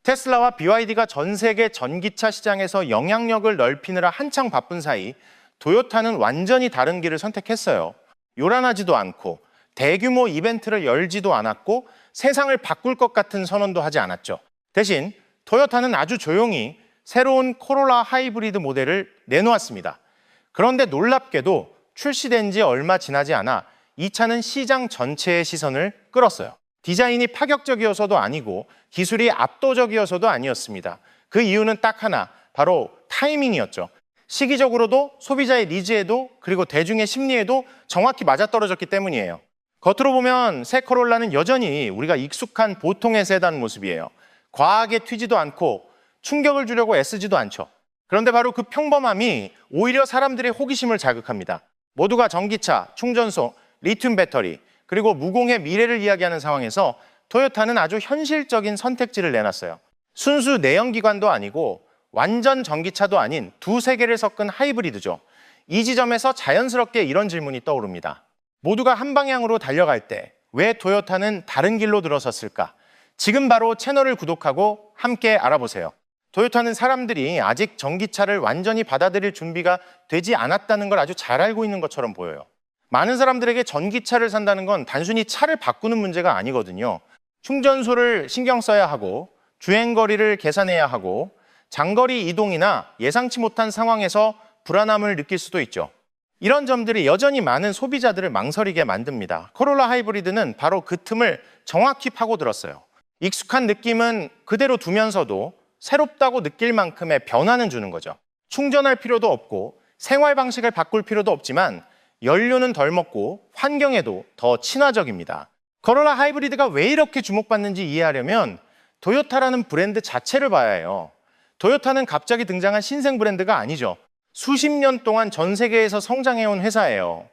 테슬라와 BYD가 전 세계 전기차 시장에서 영향력을 넓히느라 한창 바쁜 사이 도요타는 완전히 다른 길을 선택했어요. 요란하지도 않고 대규모 이벤트를 열지도 않았고 세상을 바꿀 것 같은 선언도 하지 않았죠. 대신 토요타는 아주 조용히 새로운 코롤라 하이브리드 모델을 내놓았습니다. 그런데 놀랍게도 출시된 지 얼마 지나지 않아 이 차는 시장 전체의 시선을 끌었어요. 디자인이 파격적이어서도 아니고 기술이 압도적이어서도 아니었습니다. 그 이유는 딱 하나, 바로 타이밍이었죠. 시기적으로도 소비자의 니즈에도 그리고 대중의 심리에도 정확히 맞아떨어졌기 때문이에요. 겉으로 보면 새 코롤라는 여전히 우리가 익숙한 보통의 세단 모습이에요. 과하게 튀지도 않고 충격을 주려고 애쓰지도 않죠. 그런데 바로 그 평범함이 오히려 사람들의 호기심을 자극합니다. 모두가 전기차, 충전소, 리튬 배터리, 그리고 무공해 미래를 이야기하는 상황에서 토요타는 아주 현실적인 선택지를 내놨어요. 순수 내연기관도 아니고 완전 전기차도 아닌 두 세계를 섞은 하이브리드죠. 이 지점에서 자연스럽게 이런 질문이 떠오릅니다. 모두가 한 방향으로 달려갈 때 왜 토요타는 다른 길로 들어섰을까? 지금 바로 채널을 구독하고 함께 알아보세요. 토요타는 사람들이 아직 전기차를 완전히 받아들일 준비가 되지 않았다는 걸 아주 잘 알고 있는 것처럼 보여요. 많은 사람들에게 전기차를 산다는 건 단순히 차를 바꾸는 문제가 아니거든요. 충전소를 신경 써야 하고 주행거리를 계산해야 하고 장거리 이동이나 예상치 못한 상황에서 불안함을 느낄 수도 있죠. 이런 점들이 여전히 많은 소비자들을 망설이게 만듭니다. 코롤라 하이브리드는 바로 그 틈을 정확히 파고들었어요. 익숙한 느낌은 그대로 두면서도 새롭다고 느낄 만큼의 변화는 주는 거죠. 충전할 필요도 없고 생활 방식을 바꿀 필요도 없지만 연료는 덜 먹고 환경에도 더 친화적입니다. 코롤라 하이브리드가 왜 이렇게 주목받는지 이해하려면 토요타라는 브랜드 자체를 봐야 해요. 토요타는 갑자기 등장한 신생 브랜드가 아니죠. 수십 년 동안 전 세계에서 성장해온 회사예요.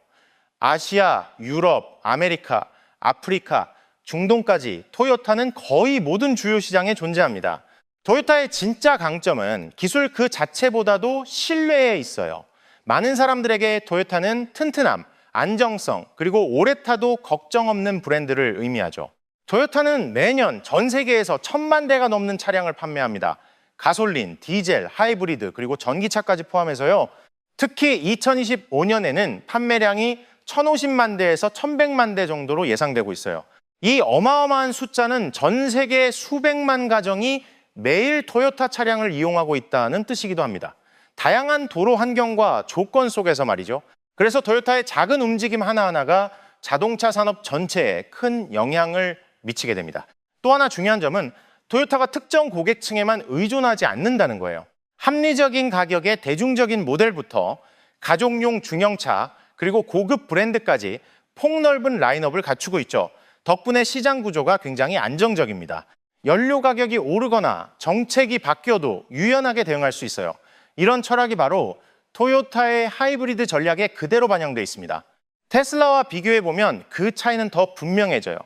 아시아, 유럽, 아메리카, 아프리카, 중동까지 토요타는 거의 모든 주요 시장에 존재합니다. 토요타의 진짜 강점은 기술 그 자체보다도 신뢰에 있어요. 많은 사람들에게 토요타는 튼튼함, 안정성, 그리고 오래 타도 걱정 없는 브랜드를 의미하죠. 토요타는 매년 전 세계에서 1000만 대가 넘는 차량을 판매합니다. 가솔린, 디젤, 하이브리드, 그리고 전기차까지 포함해서요. 특히 2025년에는 판매량이 1050만 대에서 1100만 대 정도로 예상되고 있어요. 이 어마어마한 숫자는 전 세계 수백만 가정이 매일 토요타 차량을 이용하고 있다는 뜻이기도 합니다. 다양한 도로 환경과 조건 속에서 말이죠. 그래서 토요타의 작은 움직임 하나하나가 자동차 산업 전체에 큰 영향을 미치게 됩니다. 또 하나 중요한 점은 토요타가 특정 고객층에만 의존하지 않는다는 거예요. 합리적인 가격의 대중적인 모델부터 가족용 중형차, 그리고 고급 브랜드까지 폭넓은 라인업을 갖추고 있죠. 덕분에 시장 구조가 굉장히 안정적입니다. 연료 가격이 오르거나 정책이 바뀌어도 유연하게 대응할 수 있어요. 이런 철학이 바로 토요타의 하이브리드 전략에 그대로 반영되어 있습니다. 테슬라와 비교해보면 그 차이는 더 분명해져요.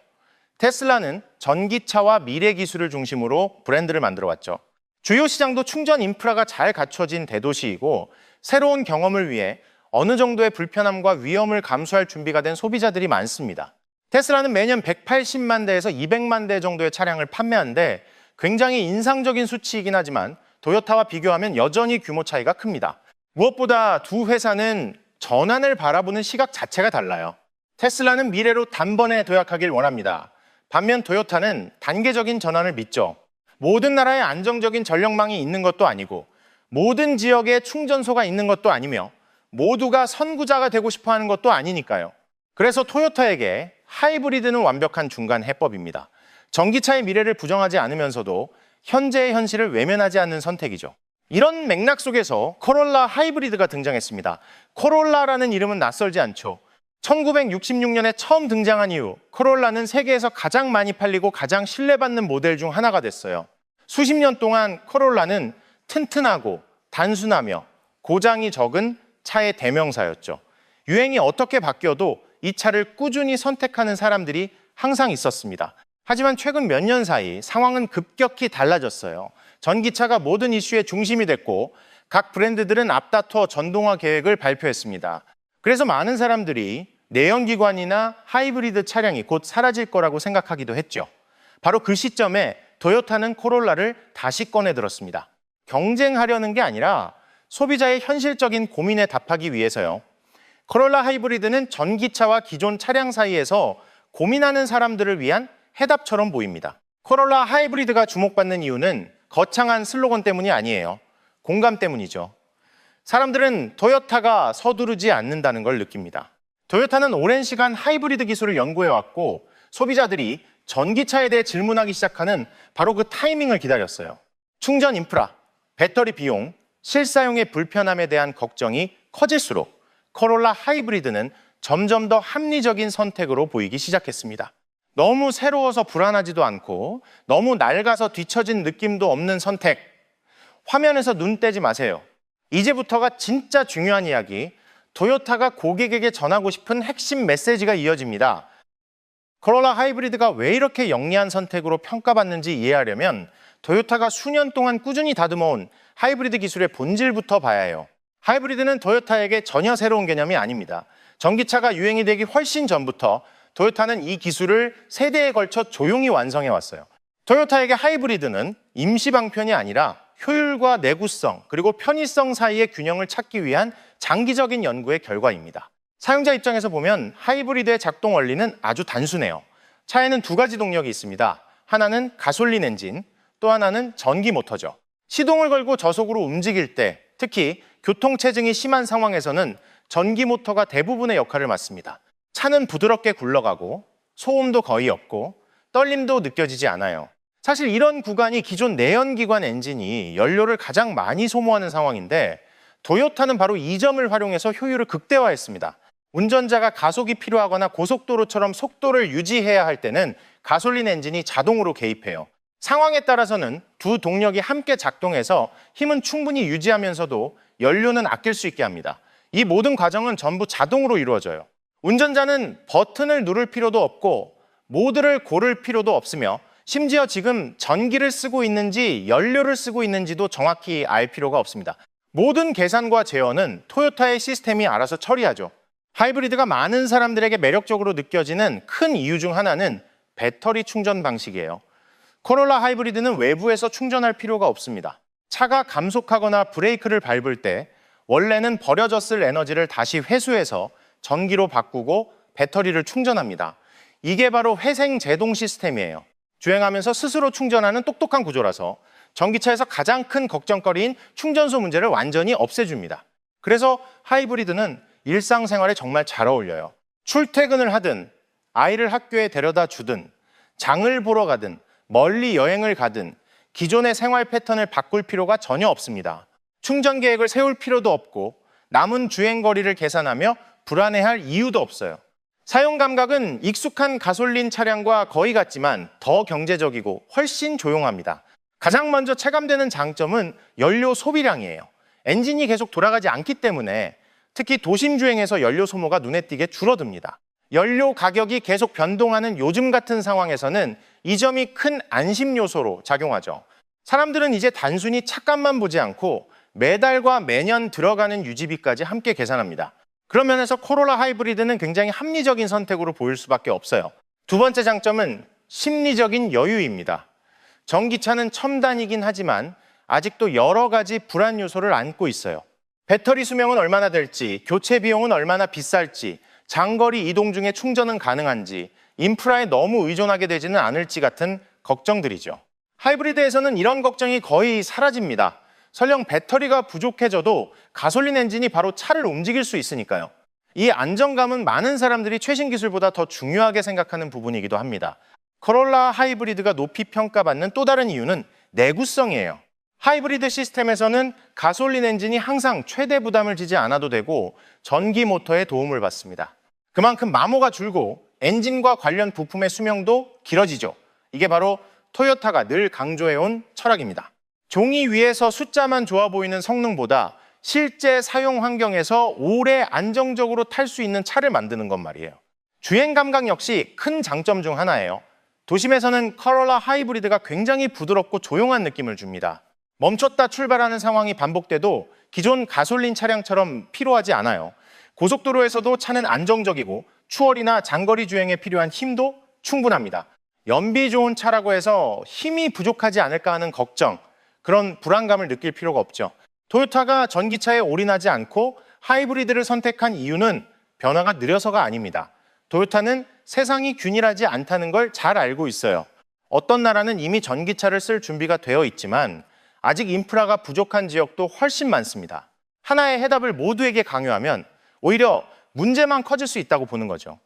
테슬라는 전기차와 미래 기술을 중심으로 브랜드를 만들어왔죠. 주요 시장도 충전 인프라가 잘 갖춰진 대도시이고 새로운 경험을 위해 어느 정도의 불편함과 위험을 감수할 준비가 된 소비자들이 많습니다. 테슬라는 매년 180만 대에서 200만 대 정도의 차량을 판매하는데 굉장히 인상적인 수치이긴 하지만 토요타와 비교하면 여전히 규모 차이가 큽니다. 무엇보다 두 회사는 전환을 바라보는 시각 자체가 달라요. 테슬라는 미래로 단번에 도약하길 원합니다. 반면 토요타는 단계적인 전환을 믿죠. 모든 나라에 안정적인 전력망이 있는 것도 아니고 모든 지역에 충전소가 있는 것도 아니며 모두가 선구자가 되고 싶어 하는 것도 아니니까요. 그래서 토요타에게 하이브리드는 완벽한 중간 해법입니다. 전기차의 미래를 부정하지 않으면서도 현재의 현실을 외면하지 않는 선택이죠. 이런 맥락 속에서 코롤라 하이브리드가 등장했습니다. 코롤라라는 이름은 낯설지 않죠. 1966년에 처음 등장한 이후 코롤라는 세계에서 가장 많이 팔리고 가장 신뢰받는 모델 중 하나가 됐어요. 수십 년 동안 코롤라는 튼튼하고 단순하며 고장이 적은 차의 대명사였죠. 유행이 어떻게 바뀌어도 이 차를 꾸준히 선택하는 사람들이 항상 있었습니다. 하지만 최근 몇 년 사이 상황은 급격히 달라졌어요. 전기차가 모든 이슈의 중심이 됐고 각 브랜드들은 앞다퉈 전동화 계획을 발표했습니다. 그래서 많은 사람들이 내연기관이나 하이브리드 차량이 곧 사라질 거라고 생각하기도 했죠. 바로 그 시점에 토요타는 코롤라를 다시 꺼내 들었습니다. 경쟁하려는 게 아니라 소비자의 현실적인 고민에 답하기 위해서요. 코롤라 하이브리드는 전기차와 기존 차량 사이에서 고민하는 사람들을 위한 해답처럼 보입니다. 코롤라 하이브리드가 주목받는 이유는 거창한 슬로건 때문이 아니에요. 공감 때문이죠. 사람들은 토요타가 서두르지 않는다는 걸 느낍니다. 토요타는 오랜 시간 하이브리드 기술을 연구해왔고 소비자들이 전기차에 대해 질문하기 시작하는 바로 그 타이밍을 기다렸어요. 충전 인프라, 배터리 비용, 실사용의 불편함에 대한 걱정이 커질수록 코롤라 하이브리드는 점점 더 합리적인 선택으로 보이기 시작했습니다. 너무 새로워서 불안하지도 않고 너무 낡아서 뒤처진 느낌도 없는 선택. 화면에서 눈 떼지 마세요. 이제부터가 진짜 중요한 이야기, 토요타가 고객에게 전하고 싶은 핵심 메시지가 이어집니다. 코롤라 하이브리드가 왜 이렇게 영리한 선택으로 평가받는지 이해하려면 토요타가 수년 동안 꾸준히 다듬어온 하이브리드 기술의 본질부터 봐야 해요. 하이브리드는 토요타에게 전혀 새로운 개념이 아닙니다. 전기차가 유행이 되기 훨씬 전부터 토요타는 이 기술을 세대에 걸쳐 조용히 완성해 왔어요. 토요타에게 하이브리드는 임시 방편이 아니라 효율과 내구성 그리고 편의성 사이의 균형을 찾기 위한 장기적인 연구의 결과입니다. 사용자 입장에서 보면 하이브리드의 작동 원리는 아주 단순해요. 차에는 두 가지 동력이 있습니다. 하나는 가솔린 엔진, 또 하나는 전기 모터죠. 시동을 걸고 저속으로 움직일 때, 특히 교통체증이 심한 상황에서는 전기 모터가 대부분의 역할을 맡습니다. 차는 부드럽게 굴러가고 소음도 거의 없고 떨림도 느껴지지 않아요. 사실 이런 구간이 기존 내연기관 엔진이 연료를 가장 많이 소모하는 상황인데 토요타는 바로 이 점을 활용해서 효율을 극대화했습니다. 운전자가 가속이 필요하거나 고속도로처럼 속도를 유지해야 할 때는 가솔린 엔진이 자동으로 개입해요. 상황에 따라서는 두 동력이 함께 작동해서 힘은 충분히 유지하면서도 연료는 아낄 수 있게 합니다. 이 모든 과정은 전부 자동으로 이루어져요. 운전자는 버튼을 누를 필요도 없고 모드를 고를 필요도 없으며 심지어 지금 전기를 쓰고 있는지 연료를 쓰고 있는지도 정확히 알 필요가 없습니다. 모든 계산과 제어는 토요타의 시스템이 알아서 처리하죠. 하이브리드가 많은 사람들에게 매력적으로 느껴지는 큰 이유 중 하나는 배터리 충전 방식이에요. 코롤라 하이브리드는 외부에서 충전할 필요가 없습니다. 차가 감속하거나 브레이크를 밟을 때 원래는 버려졌을 에너지를 다시 회수해서 전기로 바꾸고 배터리를 충전합니다. 이게 바로 회생 제동 시스템이에요. 주행하면서 스스로 충전하는 똑똑한 구조라서 전기차에서 가장 큰 걱정거리인 충전소 문제를 완전히 없애줍니다. 그래서 하이브리드는 일상생활에 정말 잘 어울려요. 출퇴근을 하든 아이를 학교에 데려다 주든 장을 보러 가든 멀리 여행을 가든 기존의 생활 패턴을 바꿀 필요가 전혀 없습니다. 충전 계획을 세울 필요도 없고 남은 주행 거리를 계산하며 불안해할 이유도 없어요. 사용 감각은 익숙한 가솔린 차량과 거의 같지만 더 경제적이고 훨씬 조용합니다. 가장 먼저 체감되는 장점은 연료 소비량이에요. 엔진이 계속 돌아가지 않기 때문에 특히 도심 주행에서 연료 소모가 눈에 띄게 줄어듭니다. 연료 가격이 계속 변동하는 요즘 같은 상황에서는 이 점이 큰 안심 요소로 작용하죠. 사람들은 이제 단순히 차값만 보지 않고 매달과 매년 들어가는 유지비까지 함께 계산합니다. 그런 면에서 코롤라 하이브리드는 굉장히 합리적인 선택으로 보일 수밖에 없어요. 두 번째 장점은 심리적인 여유입니다. 전기차는 첨단이긴 하지만 아직도 여러 가지 불안 요소를 안고 있어요. 배터리 수명은 얼마나 될지, 교체 비용은 얼마나 비쌀지, 장거리 이동 중에 충전은 가능한지, 인프라에 너무 의존하게 되지는 않을지 같은 걱정들이죠. 하이브리드에서는 이런 걱정이 거의 사라집니다. 설령 배터리가 부족해져도 가솔린 엔진이 바로 차를 움직일 수 있으니까요. 이 안정감은 많은 사람들이 최신 기술보다 더 중요하게 생각하는 부분이기도 합니다. 코롤라 하이브리드가 높이 평가받는 또 다른 이유는 내구성이에요. 하이브리드 시스템에서는 가솔린 엔진이 항상 최대 부담을 지지 않아도 되고 전기 모터의 도움을 받습니다. 그만큼 마모가 줄고 엔진과 관련 부품의 수명도 길어지죠. 이게 바로 토요타가 늘 강조해온 철학입니다. 종이 위에서 숫자만 좋아 보이는 성능보다 실제 사용 환경에서 오래 안정적으로 탈 수 있는 차를 만드는 것 말이에요. 주행 감각 역시 큰 장점 중 하나예요. 도심에서는 코롤라 하이브리드가 굉장히 부드럽고 조용한 느낌을 줍니다. 멈췄다 출발하는 상황이 반복돼도 기존 가솔린 차량처럼 피로하지 않아요. 고속도로에서도 차는 안정적이고 추월이나 장거리 주행에 필요한 힘도 충분합니다. 연비 좋은 차라고 해서 힘이 부족하지 않을까 하는 걱정, 그런 불안감을 느낄 필요가 없죠. 토요타가 전기차에 올인하지 않고 하이브리드를 선택한 이유는 변화가 느려서가 아닙니다. 토요타는 세상이 균일하지 않다는 걸 잘 알고 있어요. 어떤 나라는 이미 전기차를 쓸 준비가 되어 있지만 아직 인프라가 부족한 지역도 훨씬 많습니다. 하나의 해답을 모두에게 강요하면 오히려 문제만 커질 수 있다고 보는 거죠.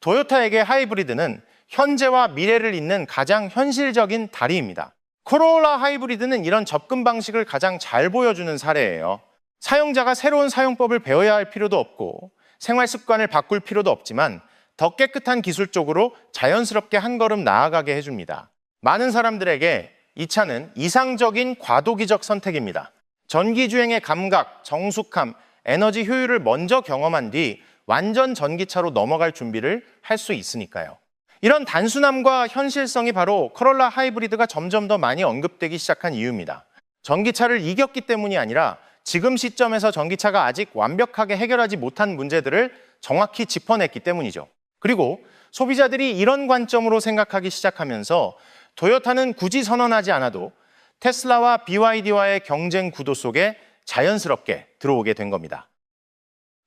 토요타에게 하이브리드는 현재와 미래를 잇는 가장 현실적인 다리입니다. 코롤라 하이브리드는 이런 접근 방식을 가장 잘 보여주는 사례예요. 사용자가 새로운 사용법을 배워야 할 필요도 없고 생활 습관을 바꿀 필요도 없지만 더 깨끗한 기술 쪽으로 자연스럽게 한 걸음 나아가게 해줍니다. 많은 사람들에게 이 차는 이상적인 과도기적 선택입니다. 전기주행의 감각, 정숙함, 에너지 효율을 먼저 경험한 뒤 완전 전기차로 넘어갈 준비를 할 수 있으니까요. 이런 단순함과 현실성이 바로 코롤라 하이브리드가 점점 더 많이 언급되기 시작한 이유입니다. 전기차를 이겼기 때문이 아니라 지금 시점에서 전기차가 아직 완벽하게 해결하지 못한 문제들을 정확히 짚어냈기 때문이죠. 그리고 소비자들이 이런 관점으로 생각하기 시작하면서 토요타는 굳이 선언하지 않아도 테슬라와 BYD와의 경쟁 구도 속에 자연스럽게 들어오게 된 겁니다.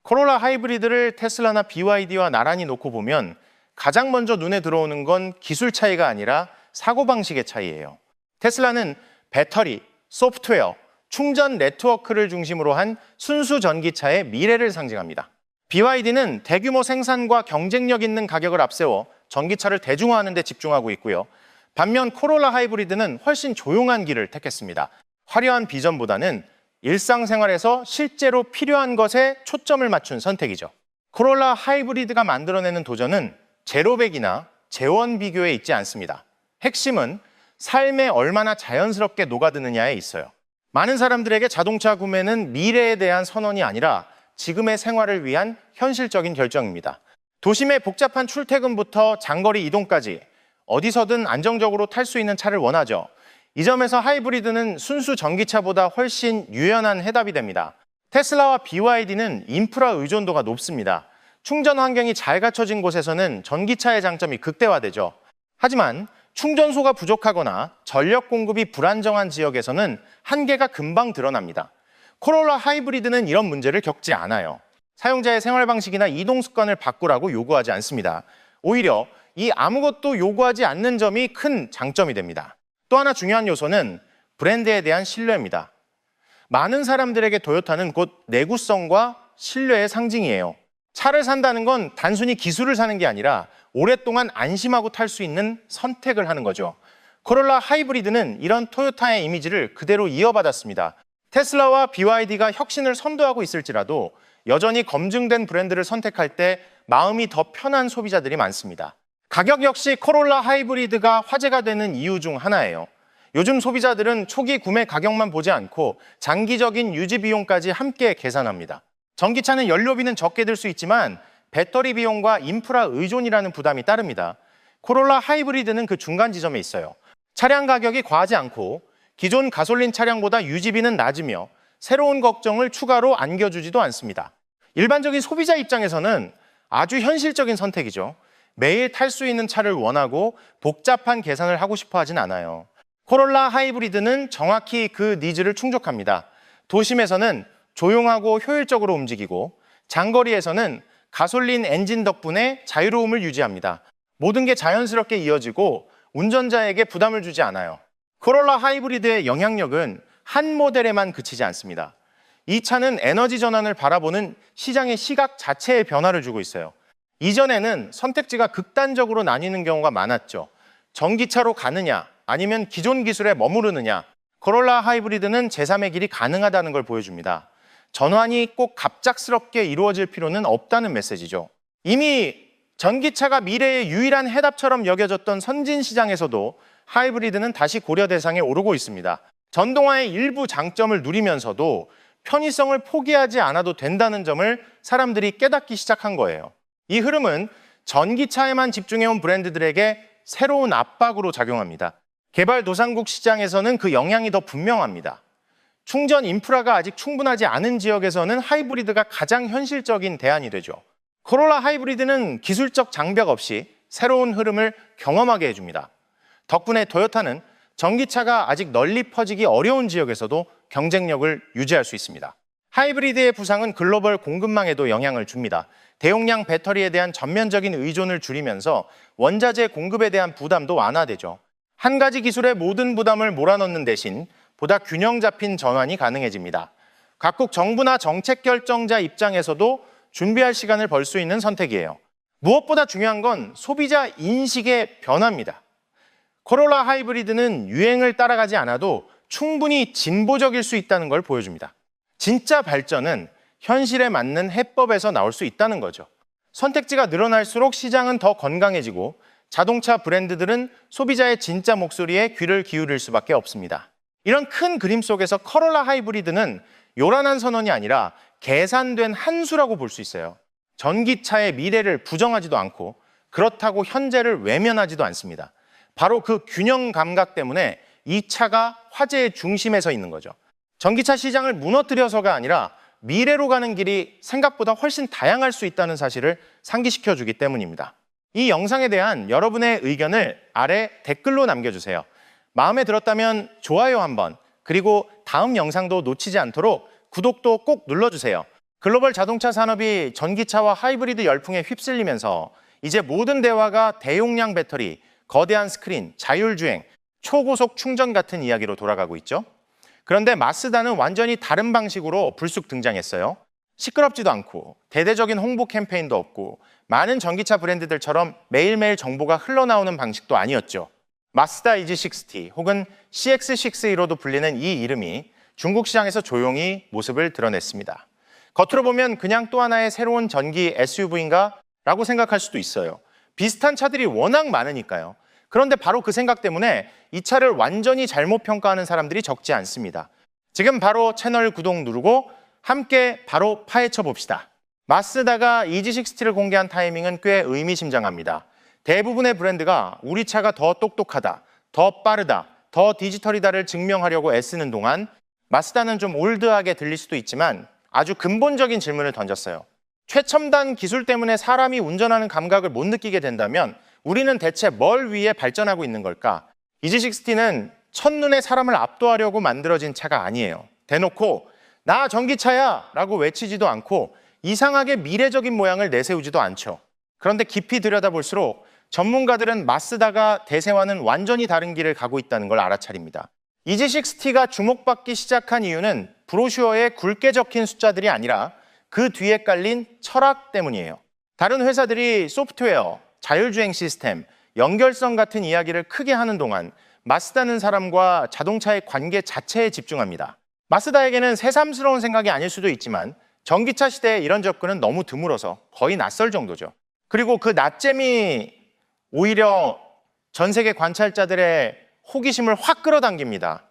코롤라 하이브리드를 테슬라나 BYD와 나란히 놓고 보면 가장 먼저 눈에 들어오는 건 기술 차이가 아니라 사고방식의 차이예요. 테슬라는 배터리, 소프트웨어, 충전 네트워크를 중심으로 한 순수 전기차의 미래를 상징합니다. BYD는 대규모 생산과 경쟁력 있는 가격을 앞세워 전기차를 대중화하는 데 집중하고 있고요. 반면 코롤라 하이브리드는 훨씬 조용한 길을 택했습니다. 화려한 비전보다는 일상생활에서 실제로 필요한 것에 초점을 맞춘 선택이죠. 코롤라 하이브리드가 만들어내는 도전은 제로백이나 재원 비교에 있지 않습니다. 핵심은 삶에 얼마나 자연스럽게 녹아드느냐에 있어요. 많은 사람들에게 자동차 구매는 미래에 대한 선언이 아니라 지금의 생활을 위한 현실적인 결정입니다. 도심의 복잡한 출퇴근부터 장거리 이동까지 어디서든 안정적으로 탈 수 있는 차를 원하죠. 이 점에서 하이브리드는 순수 전기차보다 훨씬 유연한 해답이 됩니다. 테슬라와 BYD는 인프라 의존도가 높습니다. 충전 환경이 잘 갖춰진 곳에서는 전기차의 장점이 극대화되죠. 하지만 충전소가 부족하거나 전력 공급이 불안정한 지역에서는 한계가 금방 드러납니다. 코롤라 하이브리드는 이런 문제를 겪지 않아요. 사용자의 생활 방식이나 이동 습관을 바꾸라고 요구하지 않습니다. 오히려 이 아무것도 요구하지 않는 점이 큰 장점이 됩니다. 또 하나 중요한 요소는 브랜드에 대한 신뢰입니다. 많은 사람들에게 토요타는 곧 내구성과 신뢰의 상징이에요. 차를 산다는 건 단순히 기술을 사는 게 아니라 오랫동안 안심하고 탈 수 있는 선택을 하는 거죠. 코롤라 하이브리드는 이런 토요타의 이미지를 그대로 이어받았습니다. 테슬라와 BYD가 혁신을 선도하고 있을지라도 여전히 검증된 브랜드를 선택할 때 마음이 더 편한 소비자들이 많습니다. 가격 역시 코롤라 하이브리드가 화제가 되는 이유 중 하나예요. 요즘 소비자들은 초기 구매 가격만 보지 않고 장기적인 유지 비용까지 함께 계산합니다. 전기차는 연료비는 적게 들 수 있지만 배터리 비용과 인프라 의존이라는 부담이 따릅니다. 코롤라 하이브리드는 그 중간 지점에 있어요. 차량 가격이 과하지 않고 기존 가솔린 차량보다 유지비는 낮으며 새로운 걱정을 추가로 안겨주지도 않습니다. 일반적인 소비자 입장에서는 아주 현실적인 선택이죠. 매일 탈 수 있는 차를 원하고 복잡한 계산을 하고 싶어 하진 않아요. 코롤라 하이브리드는 정확히 그 니즈를 충족합니다. 도심에서는 조용하고 효율적으로 움직이고 장거리에서는 가솔린 엔진 덕분에 자유로움을 유지합니다. 모든 게 자연스럽게 이어지고 운전자에게 부담을 주지 않아요. 코롤라 하이브리드의 영향력은 한 모델에만 그치지 않습니다. 이 차는 에너지 전환을 바라보는 시장의 시각 자체에 변화를 주고 있어요. 이전에는 선택지가 극단적으로 나뉘는 경우가 많았죠. 전기차로 가느냐 아니면 기존 기술에 머무르느냐. 코롤라 하이브리드는 제3의 길이 가능하다는 걸 보여줍니다. 전환이 꼭 갑작스럽게 이루어질 필요는 없다는 메시지죠. 이미 전기차가 미래의 유일한 해답처럼 여겨졌던 선진 시장에서도 하이브리드는 다시 고려 대상에 오르고 있습니다. 전동화의 일부 장점을 누리면서도 편의성을 포기하지 않아도 된다는 점을 사람들이 깨닫기 시작한 거예요. 이 흐름은 전기차에만 집중해온 브랜드들에게 새로운 압박으로 작용합니다. 개발도상국 시장에서는 그 영향이 더 분명합니다. 충전 인프라가 아직 충분하지 않은 지역에서는 하이브리드가 가장 현실적인 대안이 되죠. 코롤라 하이브리드는 기술적 장벽 없이 새로운 흐름을 경험하게 해줍니다. 덕분에 토요타는 전기차가 아직 널리 퍼지기 어려운 지역에서도 경쟁력을 유지할 수 있습니다. 하이브리드의 부상은 글로벌 공급망에도 영향을 줍니다. 대용량 배터리에 대한 전면적인 의존을 줄이면서 원자재 공급에 대한 부담도 완화되죠. 한 가지 기술에 모든 부담을 몰아넣는 대신 보다 균형 잡힌 전환이 가능해집니다. 각국 정부나 정책 결정자 입장에서도 준비할 시간을 벌 수 있는 선택이에요. 무엇보다 중요한 건 소비자 인식의 변화입니다. 코롤라 하이브리드는 유행을 따라가지 않아도 충분히 진보적일 수 있다는 걸 보여줍니다. 진짜 발전은 현실에 맞는 해법에서 나올 수 있다는 거죠. 선택지가 늘어날수록 시장은 더 건강해지고 자동차 브랜드들은 소비자의 진짜 목소리에 귀를 기울일 수밖에 없습니다. 이런 큰 그림 속에서 코롤라 하이브리드는 요란한 선언이 아니라 계산된 한 수라고 볼 수 있어요. 전기차의 미래를 부정하지도 않고 그렇다고 현재를 외면하지도 않습니다. 바로 그 균형 감각 때문에 이 차가 화제의 중심에 서 있는 거죠. 전기차 시장을 무너뜨려서가 아니라 미래로 가는 길이 생각보다 훨씬 다양할 수 있다는 사실을 상기시켜주기 때문입니다. 이 영상에 대한 여러분의 의견을 아래 댓글로 남겨주세요. 마음에 들었다면 좋아요 한번, 그리고 다음 영상도 놓치지 않도록 구독도 꼭 눌러주세요. 글로벌 자동차 산업이 전기차와 하이브리드 열풍에 휩쓸리면서 이제 모든 대화가 대용량 배터리, 거대한 스크린, 자율주행, 초고속 충전 같은 이야기로 돌아가고 있죠. 그런데 마쓰다는 완전히 다른 방식으로 불쑥 등장했어요. 시끄럽지도 않고 대대적인 홍보 캠페인도 없고 많은 전기차 브랜드들처럼 매일매일 정보가 흘러나오는 방식도 아니었죠. 마쓰다 EG60 혹은 CX6로도 불리는 이 이름이 중국 시장에서 조용히 모습을 드러냈습니다. 겉으로 보면 그냥 또 하나의 새로운 전기 SUV인가? 라고 생각할 수도 있어요. 비슷한 차들이 워낙 많으니까요. 그런데 바로 그 생각 때문에 이 차를 완전히 잘못 평가하는 사람들이 적지 않습니다. 지금 바로 채널 구독 누르고 함께 바로 파헤쳐 봅시다. 마쓰다가 EG60를 공개한 타이밍은 꽤 의미심장합니다. 대부분의 브랜드가 우리 차가 더 똑똑하다, 더 빠르다, 더 디지털이다를 증명하려고 애쓰는 동안 마쓰다는 좀 올드하게 들릴 수도 있지만 아주 근본적인 질문을 던졌어요. 최첨단 기술 때문에 사람이 운전하는 감각을 못 느끼게 된다면 우리는 대체 뭘 위해 발전하고 있는 걸까? EG60는 첫눈에 사람을 압도하려고 만들어진 차가 아니에요. 대놓고 나 전기차야 라고 외치지도 않고 이상하게 미래적인 모양을 내세우지도 않죠. 그런데 깊이 들여다볼수록 전문가들은 마쓰다가 대세와는 완전히 다른 길을 가고 있다는 걸 알아차립니다. EG60가 주목받기 시작한 이유는 브로슈어에 굵게 적힌 숫자들이 아니라 그 뒤에 깔린 철학 때문이에요. 다른 회사들이 소프트웨어, 자율주행 시스템, 연결성 같은 이야기를 크게 하는 동안 마쓰다는 사람과 자동차의 관계 자체에 집중합니다. 마쓰다에게는 새삼스러운 생각이 아닐 수도 있지만 전기차 시대에 이런 접근은 너무 드물어서 거의 낯설 정도죠. 그리고 그 낯쨈이 오히려 전 세계 관찰자들의 호기심을 확 끌어당깁니다.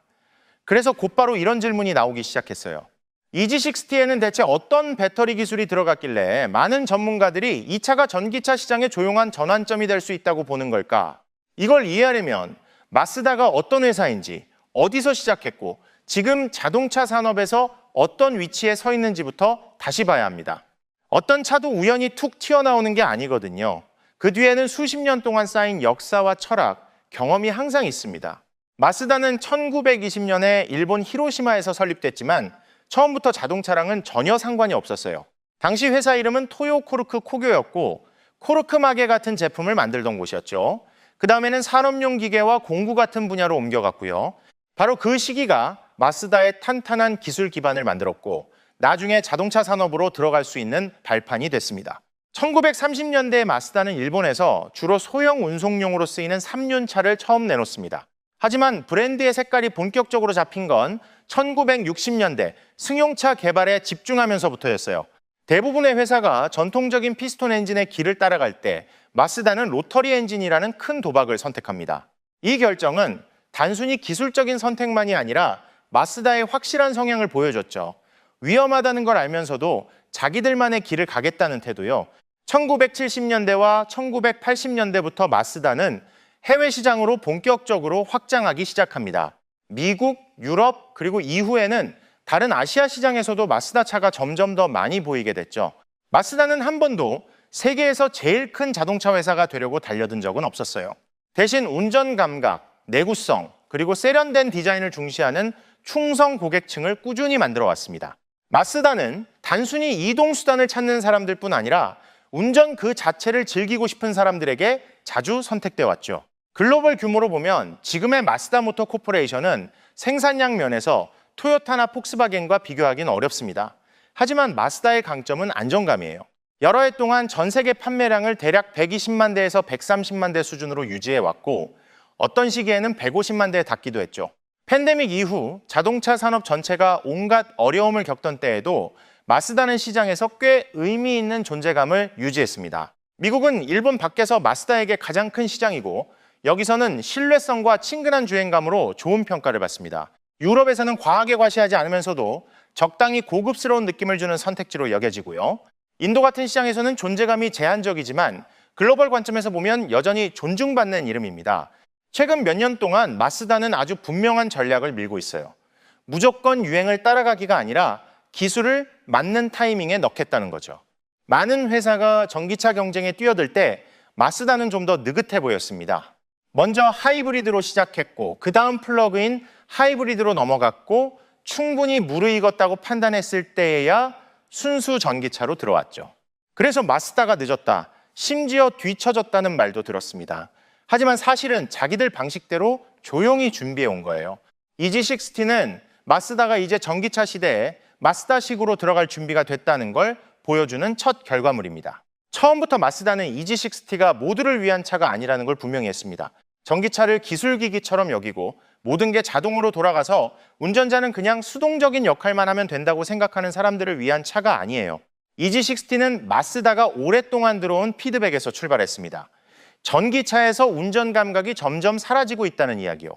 그래서 곧바로 이런 질문이 나오기 시작했어요. EG60에는 대체 어떤 배터리 기술이 들어갔길래 많은 전문가들이 이 차가 전기차 시장의 조용한 전환점이 될 수 있다고 보는 걸까? 이걸 이해하려면 마쓰다가 어떤 회사인지, 어디서 시작했고 지금 자동차 산업에서 어떤 위치에 서 있는지부터 다시 봐야 합니다. 어떤 차도 우연히 툭 튀어나오는 게 아니거든요. 그 뒤에는 수십 년 동안 쌓인 역사와 철학, 경험이 항상 있습니다. 마쓰다는 1920년에 일본 히로시마에서 설립됐지만 처음부터 자동차랑은 전혀 상관이 없었어요. 당시 회사 이름은 토요코르크 코교였고 코르크마개 같은 제품을 만들던 곳이었죠. 그 다음에는 산업용 기계와 공구 같은 분야로 옮겨갔고요. 바로 그 시기가 마쓰다의 탄탄한 기술 기반을 만들었고 나중에 자동차 산업으로 들어갈 수 있는 발판이 됐습니다. 1930년대에 마쓰다는 일본에서 주로 소형 운송용으로 쓰이는 3륜차를 처음 내놓습니다. 하지만 브랜드의 색깔이 본격적으로 잡힌 건 1960년대 승용차 개발에 집중하면서부터였어요. 대부분의 회사가 전통적인 피스톤 엔진의 길을 따라갈 때 마쓰다는 로터리 엔진이라는 큰 도박을 선택합니다. 이 결정은 단순히 기술적인 선택만이 아니라 마쓰다의 확실한 성향을 보여줬죠. 위험하다는 걸 알면서도 자기들만의 길을 가겠다는 태도요. 1970년대와 1980년대부터 마쓰다는 해외 시장으로 본격적으로 확장하기 시작합니다. 미국, 유럽, 그리고 이후에는 다른 아시아 시장에서도 마쓰다 차가 점점 더 많이 보이게 됐죠. 마쓰다는 한 번도 세계에서 제일 큰 자동차 회사가 되려고 달려든 적은 없었어요. 대신 운전 감각, 내구성, 그리고 세련된 디자인을 중시하는 충성 고객층을 꾸준히 만들어 왔습니다. 마쓰다는 단순히 이동수단을 찾는 사람들뿐 아니라 운전 그 자체를 즐기고 싶은 사람들에게 자주 선택돼 왔죠. 글로벌 규모로 보면 지금의 마쓰다 모터 코퍼레이션은 생산량 면에서 토요타나 폭스바겐과 비교하기는 어렵습니다. 하지만 마쓰다의 강점은 안정감이에요. 여러 해 동안 전 세계 판매량을 대략 120만 대에서 130만 대 수준으로 유지해 왔고 어떤 시기에는 150만 대에 닿기도 했죠. 팬데믹 이후 자동차 산업 전체가 온갖 어려움을 겪던 때에도 마쓰다는 시장에서 꽤 의미 있는 존재감을 유지했습니다. 미국은 일본 밖에서 마쓰다에게 가장 큰 시장이고 여기서는 신뢰성과 친근한 주행감으로 좋은 평가를 받습니다. 유럽에서는 과하게 과시하지 않으면서도 적당히 고급스러운 느낌을 주는 선택지로 여겨지고요. 인도 같은 시장에서는 존재감이 제한적이지만 글로벌 관점에서 보면 여전히 존중받는 이름입니다. 최근 몇 년 동안 마쓰다는 아주 분명한 전략을 밀고 있어요. 무조건 유행을 따라가기가 아니라 기술을 맞는 타이밍에 넣겠다는 거죠. 많은 회사가 전기차 경쟁에 뛰어들 때 마쓰다는 좀 더 느긋해 보였습니다. 먼저 하이브리드로 시작했고 그 다음 플러그인 하이브리드로 넘어갔고 충분히 무르익었다고 판단했을 때에야 순수 전기차로 들어왔죠. 그래서 마쓰다가 늦었다, 심지어 뒤처졌다는 말도 들었습니다. 하지만 사실은 자기들 방식대로 조용히 준비해 온 거예요. EG60는 마쓰다가 이제 전기차 시대에 마쓰다식으로 들어갈 준비가 됐다는 걸 보여주는 첫 결과물입니다. 처음부터 마쓰다는 EG60가 모두를 위한 차가 아니라는 걸 분명히 했습니다. 전기차를 기술기기처럼 여기고 모든 게 자동으로 돌아가서 운전자는 그냥 수동적인 역할만 하면 된다고 생각하는 사람들을 위한 차가 아니에요. EG60는 마쓰다가 오랫동안 들어온 피드백에서 출발했습니다. 전기차에서 운전 감각이 점점 사라지고 있다는 이야기요.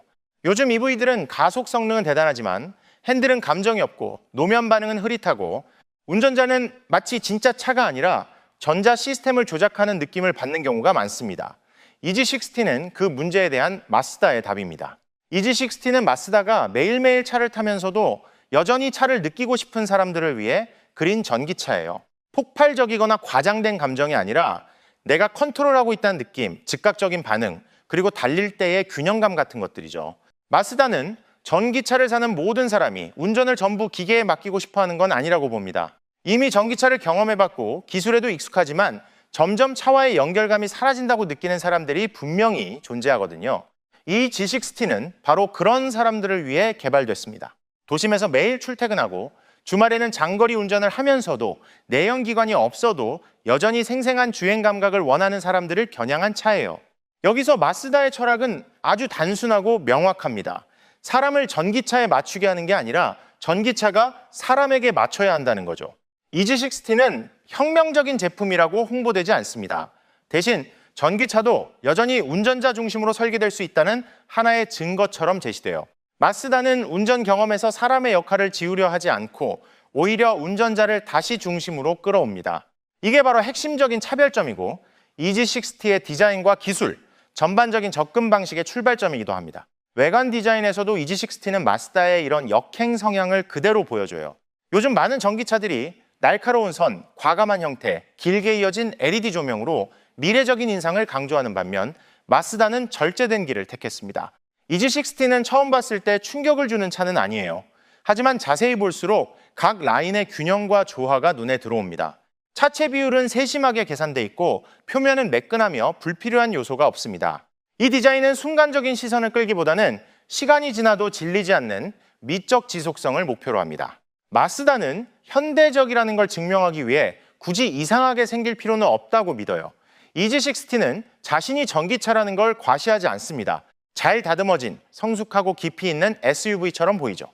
요즘 EV들은 가속 성능은 대단하지만 핸들은 감정이 없고 노면 반응은 흐릿하고 운전자는 마치 진짜 차가 아니라 전자 시스템을 조작하는 느낌을 받는 경우가 많습니다. EG60는 그 문제에 대한 마쓰다의 답입니다. EG60는 마쓰다가 매일매일 차를 타면서도 여전히 차를 느끼고 싶은 사람들을 위해 그린 전기차예요. 폭발적이거나 과장된 감정이 아니라 내가 컨트롤하고 있다는 느낌, 즉각적인 반응, 그리고 달릴 때의 균형감 같은 것들이죠. 마쓰다는 전기차를 사는 모든 사람이 운전을 전부 기계에 맡기고 싶어하는 건 아니라고 봅니다. 이미 전기차를 경험해봤고 기술에도 익숙하지만 점점 차와의 연결감이 사라진다고 느끼는 사람들이 분명히 존재하거든요. 이 G60는 바로 그런 사람들을 위해 개발됐습니다. 도심에서 매일 출퇴근하고 주말에는 장거리 운전을 하면서도 내연기관이 없어도 여전히 생생한 주행 감각을 원하는 사람들을 겨냥한 차예요. 여기서 마쓰다의 철학은 아주 단순하고 명확합니다. 사람을 전기차에 맞추게 하는 게 아니라 전기차가 사람에게 맞춰야 한다는 거죠. EG60는 혁명적인 제품이라고 홍보되지 않습니다. 대신 전기차도 여전히 운전자 중심으로 설계될 수 있다는 하나의 증거처럼 제시돼요. 마쓰다는 운전 경험에서 사람의 역할을 지우려 하지 않고 오히려 운전자를 다시 중심으로 끌어옵니다. 이게 바로 핵심적인 차별점이고 EG60의 디자인과 기술, 전반적인 접근 방식의 출발점이기도 합니다. 외관 디자인에서도 EG60는 마쓰다의 이런 역행 성향을 그대로 보여줘요. 요즘 많은 전기차들이 날카로운 선, 과감한 형태, 길게 이어진 LED 조명으로 미래적인 인상을 강조하는 반면 마쓰다는 절제된 길을 택했습니다. EG60는 처음 봤을 때 충격을 주는 차는 아니에요. 하지만 자세히 볼수록 각 라인의 균형과 조화가 눈에 들어옵니다. 차체 비율은 세심하게 계산돼 있고 표면은 매끈하며 불필요한 요소가 없습니다. 이 디자인은 순간적인 시선을 끌기보다는 시간이 지나도 질리지 않는 미적 지속성을 목표로 합니다. 마쓰다는 현대적이라는 걸 증명하기 위해 굳이 이상하게 생길 필요는 없다고 믿어요. EG60는 자신이 전기차라는 걸 과시하지 않습니다. 잘 다듬어진 성숙하고 깊이 있는 SUV처럼 보이죠.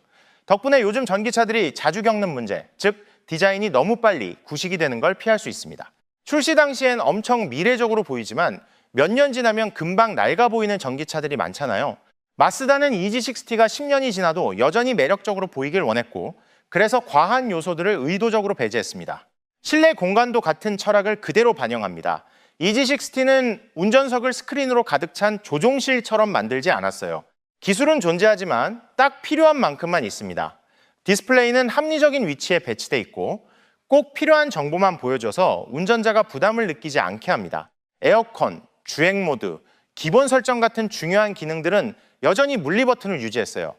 덕분에 요즘 전기차들이 자주 겪는 문제, 즉 디자인이 너무 빨리 구식이 되는 걸 피할 수 있습니다. 출시 당시엔 엄청 미래적으로 보이지만 몇 년 지나면 금방 낡아 보이는 전기차들이 많잖아요. 마쓰다는 EG60가 10년이 지나도 여전히 매력적으로 보이길 원했고 그래서 과한 요소들을 의도적으로 배제했습니다. 실내 공간도 같은 철학을 그대로 반영합니다. EG60는 운전석을 스크린으로 가득 찬 조종실처럼 만들지 않았어요. 기술은 존재하지만 딱 필요한 만큼만 있습니다. 디스플레이는 합리적인 위치에 배치돼 있고 꼭 필요한 정보만 보여줘서 운전자가 부담을 느끼지 않게 합니다. 에어컨, 주행 모드, 기본 설정 같은 중요한 기능들은 여전히 물리 버튼을 유지했어요.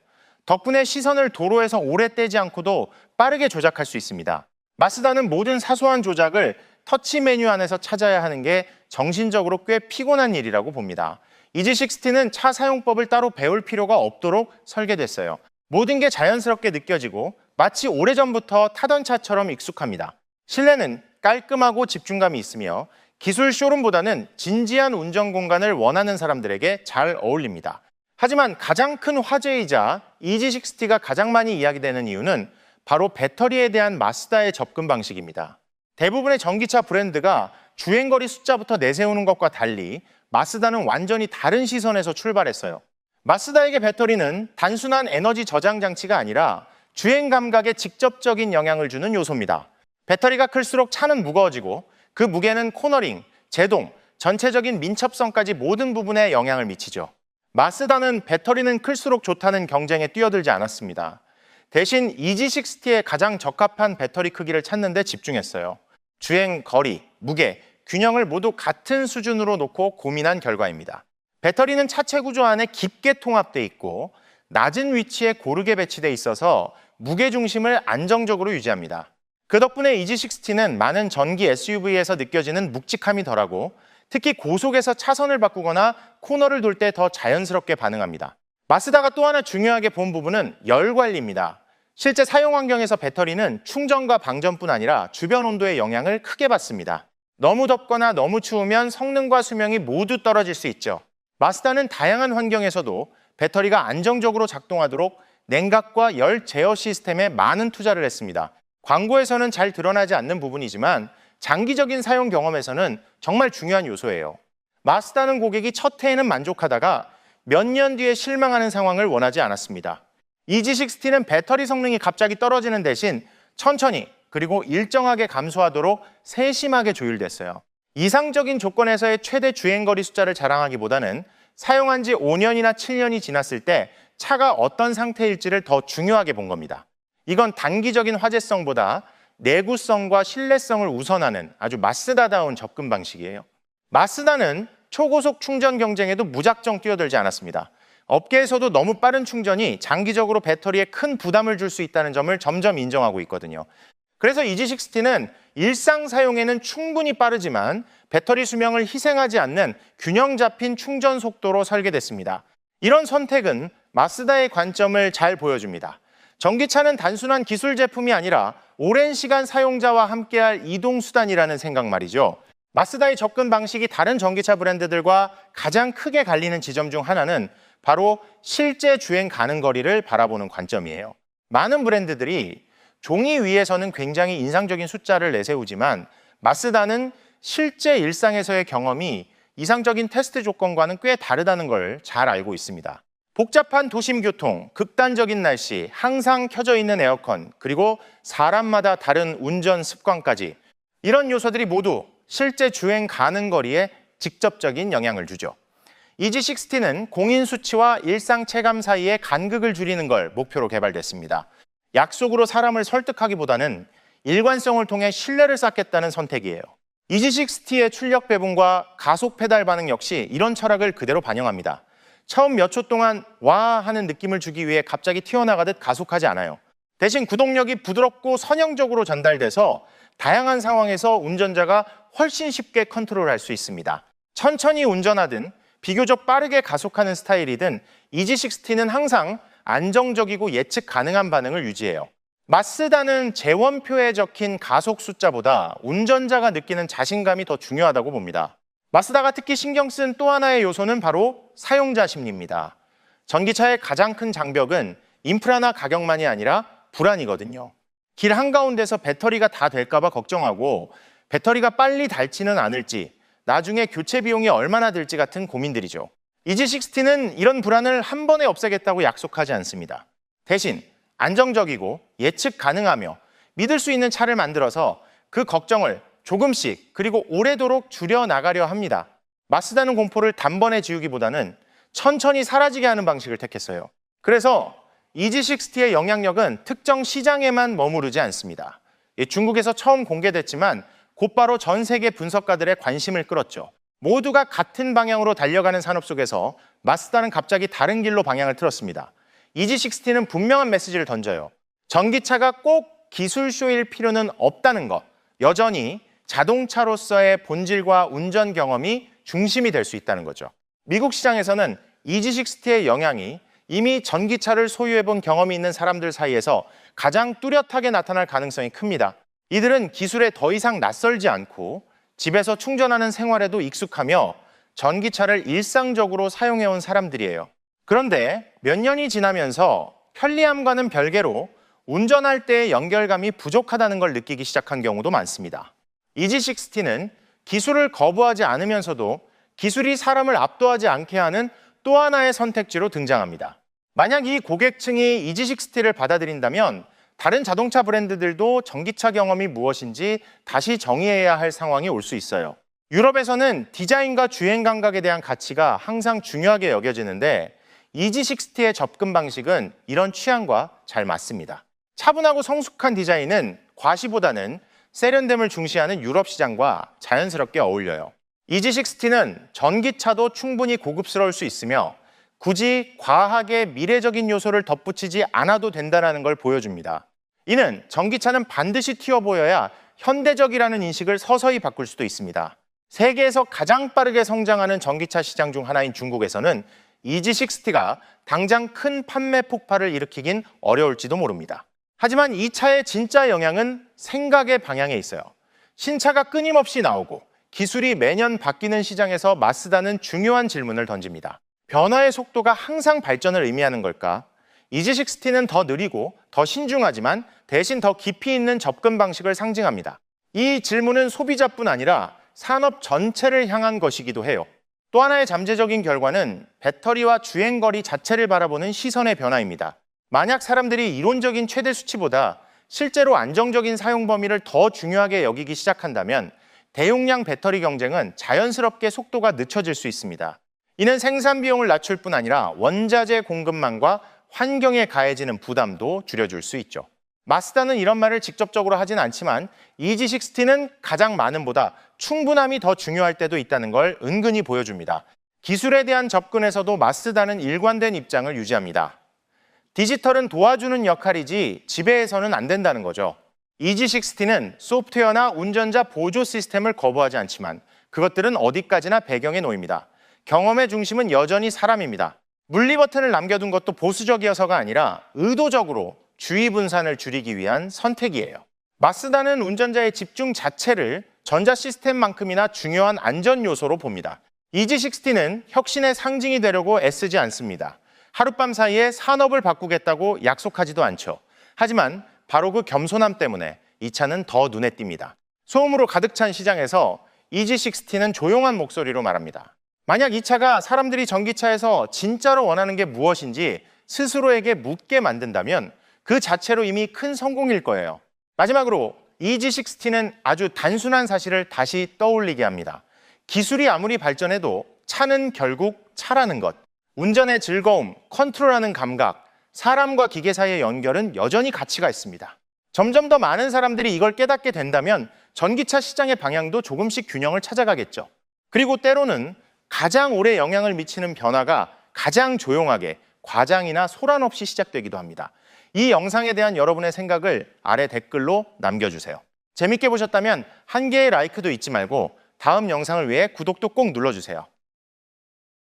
덕분에 시선을 도로에서 오래 떼지 않고도 빠르게 조작할 수 있습니다. 마쓰다는 모든 사소한 조작을 터치 메뉴 안에서 찾아야 하는 게 정신적으로 꽤 피곤한 일이라고 봅니다. EG60는 차 사용법을 따로 배울 필요가 없도록 설계됐어요. 모든 게 자연스럽게 느껴지고 마치 오래전부터 타던 차처럼 익숙합니다. 실내는 깔끔하고 집중감이 있으며 기술 쇼룸보다는 진지한 운전 공간을 원하는 사람들에게 잘 어울립니다. 하지만 가장 큰 화제이자 EG60가 가장 많이 이야기되는 이유는 바로 배터리에 대한 마쓰다의 접근 방식입니다. 대부분의 전기차 브랜드가 주행거리 숫자부터 내세우는 것과 달리 마쓰다는 완전히 다른 시선에서 출발했어요. 마쓰다에게 배터리는 단순한 에너지 저장 장치가 아니라 주행 감각에 직접적인 영향을 주는 요소입니다. 배터리가 클수록 차는 무거워지고 그 무게는 코너링, 제동, 전체적인 민첩성까지 모든 부분에 영향을 미치죠. 마쓰다는 배터리는 클수록 좋다는 경쟁에 뛰어들지 않았습니다. 대신 EG60에 가장 적합한 배터리 크기를 찾는 데 집중했어요. 주행, 거리, 무게, 균형을 모두 같은 수준으로 놓고 고민한 결과입니다. 배터리는 차체 구조 안에 깊게 통합돼 있고 낮은 위치에 고르게 배치돼 있어서 무게 중심을 안정적으로 유지합니다. 그 덕분에 EG60는 많은 전기 SUV에서 느껴지는 묵직함이 덜하고 특히 고속에서 차선을 바꾸거나 코너를 돌 때 더 자연스럽게 반응합니다. 마쓰다가 또 하나 중요하게 본 부분은 열 관리입니다. 실제 사용 환경에서 배터리는 충전과 방전뿐 아니라 주변 온도의 영향을 크게 받습니다. 너무 덥거나 너무 추우면 성능과 수명이 모두 떨어질 수 있죠. 마쓰다는 다양한 환경에서도 배터리가 안정적으로 작동하도록 냉각과 열 제어 시스템에 많은 투자를 했습니다. 광고에서는 잘 드러나지 않는 부분이지만 장기적인 사용 경험에서는 정말 중요한 요소예요. 마쓰다는 고객이 첫 해에는 만족하다가 몇 년 뒤에 실망하는 상황을 원하지 않았습니다. EG60는 배터리 성능이 갑자기 떨어지는 대신 천천히 그리고 일정하게 감소하도록 세심하게 조율됐어요. 이상적인 조건에서의 최대 주행거리 숫자를 자랑하기보다는 사용한 지 5년이나 7년이 지났을 때 차가 어떤 상태일지를 더 중요하게 본 겁니다. 이건 단기적인 화제성보다 내구성과 신뢰성을 우선하는 아주 마쓰다다운 접근 방식이에요. 마쓰다는 초고속 충전 경쟁에도 무작정 뛰어들지 않았습니다. 업계에서도 너무 빠른 충전이 장기적으로 배터리에 큰 부담을 줄 수 있다는 점을 점점 인정하고 있거든요. 그래서 EG60는 일상 사용에는 충분히 빠르지만 배터리 수명을 희생하지 않는 균형 잡힌 충전 속도로 설계됐습니다. 이런 선택은 마쓰다의 관점을 잘 보여줍니다. 전기차는 단순한 기술 제품이 아니라 오랜 시간 사용자와 함께할 이동수단이라는 생각 말이죠. 마쓰다의 접근 방식이 다른 전기차 브랜드들과 가장 크게 갈리는 지점 중 하나는 바로 실제 주행 가능 거리를 바라보는 관점이에요. 많은 브랜드들이 종이 위에서는 굉장히 인상적인 숫자를 내세우지만 마쓰다는 실제 일상에서의 경험이 이상적인 테스트 조건과는 꽤 다르다는 걸 잘 알고 있습니다. 복잡한 도심 교통, 극단적인 날씨, 항상 켜져 있는 에어컨, 그리고 사람마다 다른 운전 습관까지 이런 요소들이 모두 실제 주행 가능 거리에 직접적인 영향을 주죠. EG60는 공인 수치와 일상 체감 사이의 간극을 줄이는 걸 목표로 개발됐습니다. 약속으로 사람을 설득하기보다는 일관성을 통해 신뢰를 쌓겠다는 선택이에요. EG60의 출력 배분과 가속 페달 반응 역시 이런 철학을 그대로 반영합니다. 처음 몇 초 동안 와 하는 느낌을 주기 위해 갑자기 튀어나가듯 가속하지 않아요. 대신 구동력이 부드럽고 선형적으로 전달돼서 다양한 상황에서 운전자가 훨씬 쉽게 컨트롤할 수 있습니다. 천천히 운전하든 비교적 빠르게 가속하는 스타일이든 EG60는 항상 안정적이고 예측 가능한 반응을 유지해요. 마쓰다는 재원표에 적힌 가속 숫자보다 운전자가 느끼는 자신감이 더 중요하다고 봅니다. 마쓰다가 특히 신경 쓴 또 하나의 요소는 바로 사용자 심리입니다. 전기차의 가장 큰 장벽은 인프라나 가격만이 아니라 불안이거든요. 길 한가운데서 배터리가 다 될까 봐 걱정하고 배터리가 빨리 닳지는 않을지, 나중에 교체 비용이 얼마나 들지 같은 고민들이죠. EG60는 이런 불안을 한 번에 없애겠다고 약속하지 않습니다. 대신 안정적이고 예측 가능하며 믿을 수 있는 차를 만들어서 그 걱정을 조금씩 그리고 오래도록 줄여나가려 합니다. 마쓰다는 공포를 단번에 지우기보다는 천천히 사라지게 하는 방식을 택했어요. 그래서 EG60의 영향력은 특정 시장에만 머무르지 않습니다. 중국에서 처음 공개됐지만 곧바로 전 세계 분석가들의 관심을 끌었죠. 모두가 같은 방향으로 달려가는 산업 속에서 마쓰다는 갑자기 다른 길로 방향을 틀었습니다. EG60는 분명한 메시지를 던져요. 전기차가 꼭 기술쇼일 필요는 없다는 것. 여전히 자동차로서의 본질과 운전 경험이 중심이 될 수 있다는 거죠. 미국 시장에서는 EG60의 영향이 이미 전기차를 소유해본 경험이 있는 사람들 사이에서 가장 뚜렷하게 나타날 가능성이 큽니다. 이들은 기술에 더 이상 낯설지 않고 집에서 충전하는 생활에도 익숙하며 전기차를 일상적으로 사용해온 사람들이에요. 그런데 몇 년이 지나면서 편리함과는 별개로 운전할 때의 연결감이 부족하다는 걸 느끼기 시작한 경우도 많습니다. EG60는 기술을 거부하지 않으면서도 기술이 사람을 압도하지 않게 하는 또 하나의 선택지로 등장합니다. 만약 이 고객층이 EG60를 받아들인다면 다른 자동차 브랜드들도 전기차 경험이 무엇인지 다시 정의해야 할 상황이 올 수 있어요. 유럽에서는 디자인과 주행 감각에 대한 가치가 항상 중요하게 여겨지는데 EG60의 접근 방식은 이런 취향과 잘 맞습니다. 차분하고 성숙한 디자인은 과시보다는 세련됨을 중시하는 유럽 시장과 자연스럽게 어울려요. EG60는 전기차도 충분히 고급스러울 수 있으며 굳이 과하게 미래적인 요소를 덧붙이지 않아도 된다는 걸 보여줍니다. 이는 전기차는 반드시 튀어 보여야 현대적이라는 인식을 서서히 바꿀 수도 있습니다. 세계에서 가장 빠르게 성장하는 전기차 시장 중 하나인 중국에서는 EG60가 당장 큰 판매 폭발을 일으키긴 어려울지도 모릅니다. 하지만 이 차의 진짜 영향은 생각의 방향에 있어요. 신차가 끊임없이 나오고 기술이 매년 바뀌는 시장에서 마쓰다는 중요한 질문을 던집니다. 변화의 속도가 항상 발전을 의미하는 걸까? EG60는 더 느리고 더 신중하지만 대신 더 깊이 있는 접근 방식을 상징합니다. 이 질문은 소비자뿐 아니라 산업 전체를 향한 것이기도 해요. 또 하나의 잠재적인 결과는 배터리와 주행거리 자체를 바라보는 시선의 변화입니다. 만약 사람들이 이론적인 최대 수치보다 실제로 안정적인 사용 범위를 더 중요하게 여기기 시작한다면 대용량 배터리 경쟁은 자연스럽게 속도가 늦춰질 수 있습니다. 이는 생산 비용을 낮출 뿐 아니라 원자재 공급망과 환경에 가해지는 부담도 줄여줄 수 있죠. 마쓰다는 이런 말을 직접적으로 하진 않지만 EG60는 가장 많음보다 충분함이 더 중요할 때도 있다는 걸 은근히 보여줍니다. 기술에 대한 접근에서도 마쓰다는 일관된 입장을 유지합니다. 디지털은 도와주는 역할이지 지배해서는 안 된다는 거죠. EG60는 소프트웨어나 운전자 보조 시스템을 거부하지 않지만 그것들은 어디까지나 배경에 놓입니다. 경험의 중심은 여전히 사람입니다. 물리 버튼을 남겨둔 것도 보수적이어서가 아니라 의도적으로 주의 분산을 줄이기 위한 선택이에요. 마쓰다는 운전자의 집중 자체를 전자 시스템만큼이나 중요한 안전 요소로 봅니다. EG60는 혁신의 상징이 되려고 애쓰지 않습니다. 하룻밤 사이에 산업을 바꾸겠다고 약속하지도 않죠. 하지만 바로 그 겸손함 때문에 이 차는 더 눈에 띕니다. 소음으로 가득 찬 시장에서 EG60는 조용한 목소리로 말합니다. 만약 이 차가 사람들이 전기차에서 진짜로 원하는 게 무엇인지 스스로에게 묻게 만든다면 그 자체로 이미 큰 성공일 거예요. 마지막으로 EG60는 아주 단순한 사실을 다시 떠올리게 합니다. 기술이 아무리 발전해도 차는 결국 차라는 것. 운전의 즐거움, 컨트롤하는 감각, 사람과 기계 사이의 연결은 여전히 가치가 있습니다. 점점 더 많은 사람들이 이걸 깨닫게 된다면 전기차 시장의 방향도 조금씩 균형을 찾아가겠죠. 그리고 때로는 가장 오래 영향을 미치는 변화가 가장 조용하게 과장이나 소란 없이 시작되기도 합니다. 이 영상에 대한 여러분의 생각을 아래 댓글로 남겨주세요. 재밌게 보셨다면 한 개의 라이크도 잊지 말고 다음 영상을 위해 구독도 꼭 눌러주세요.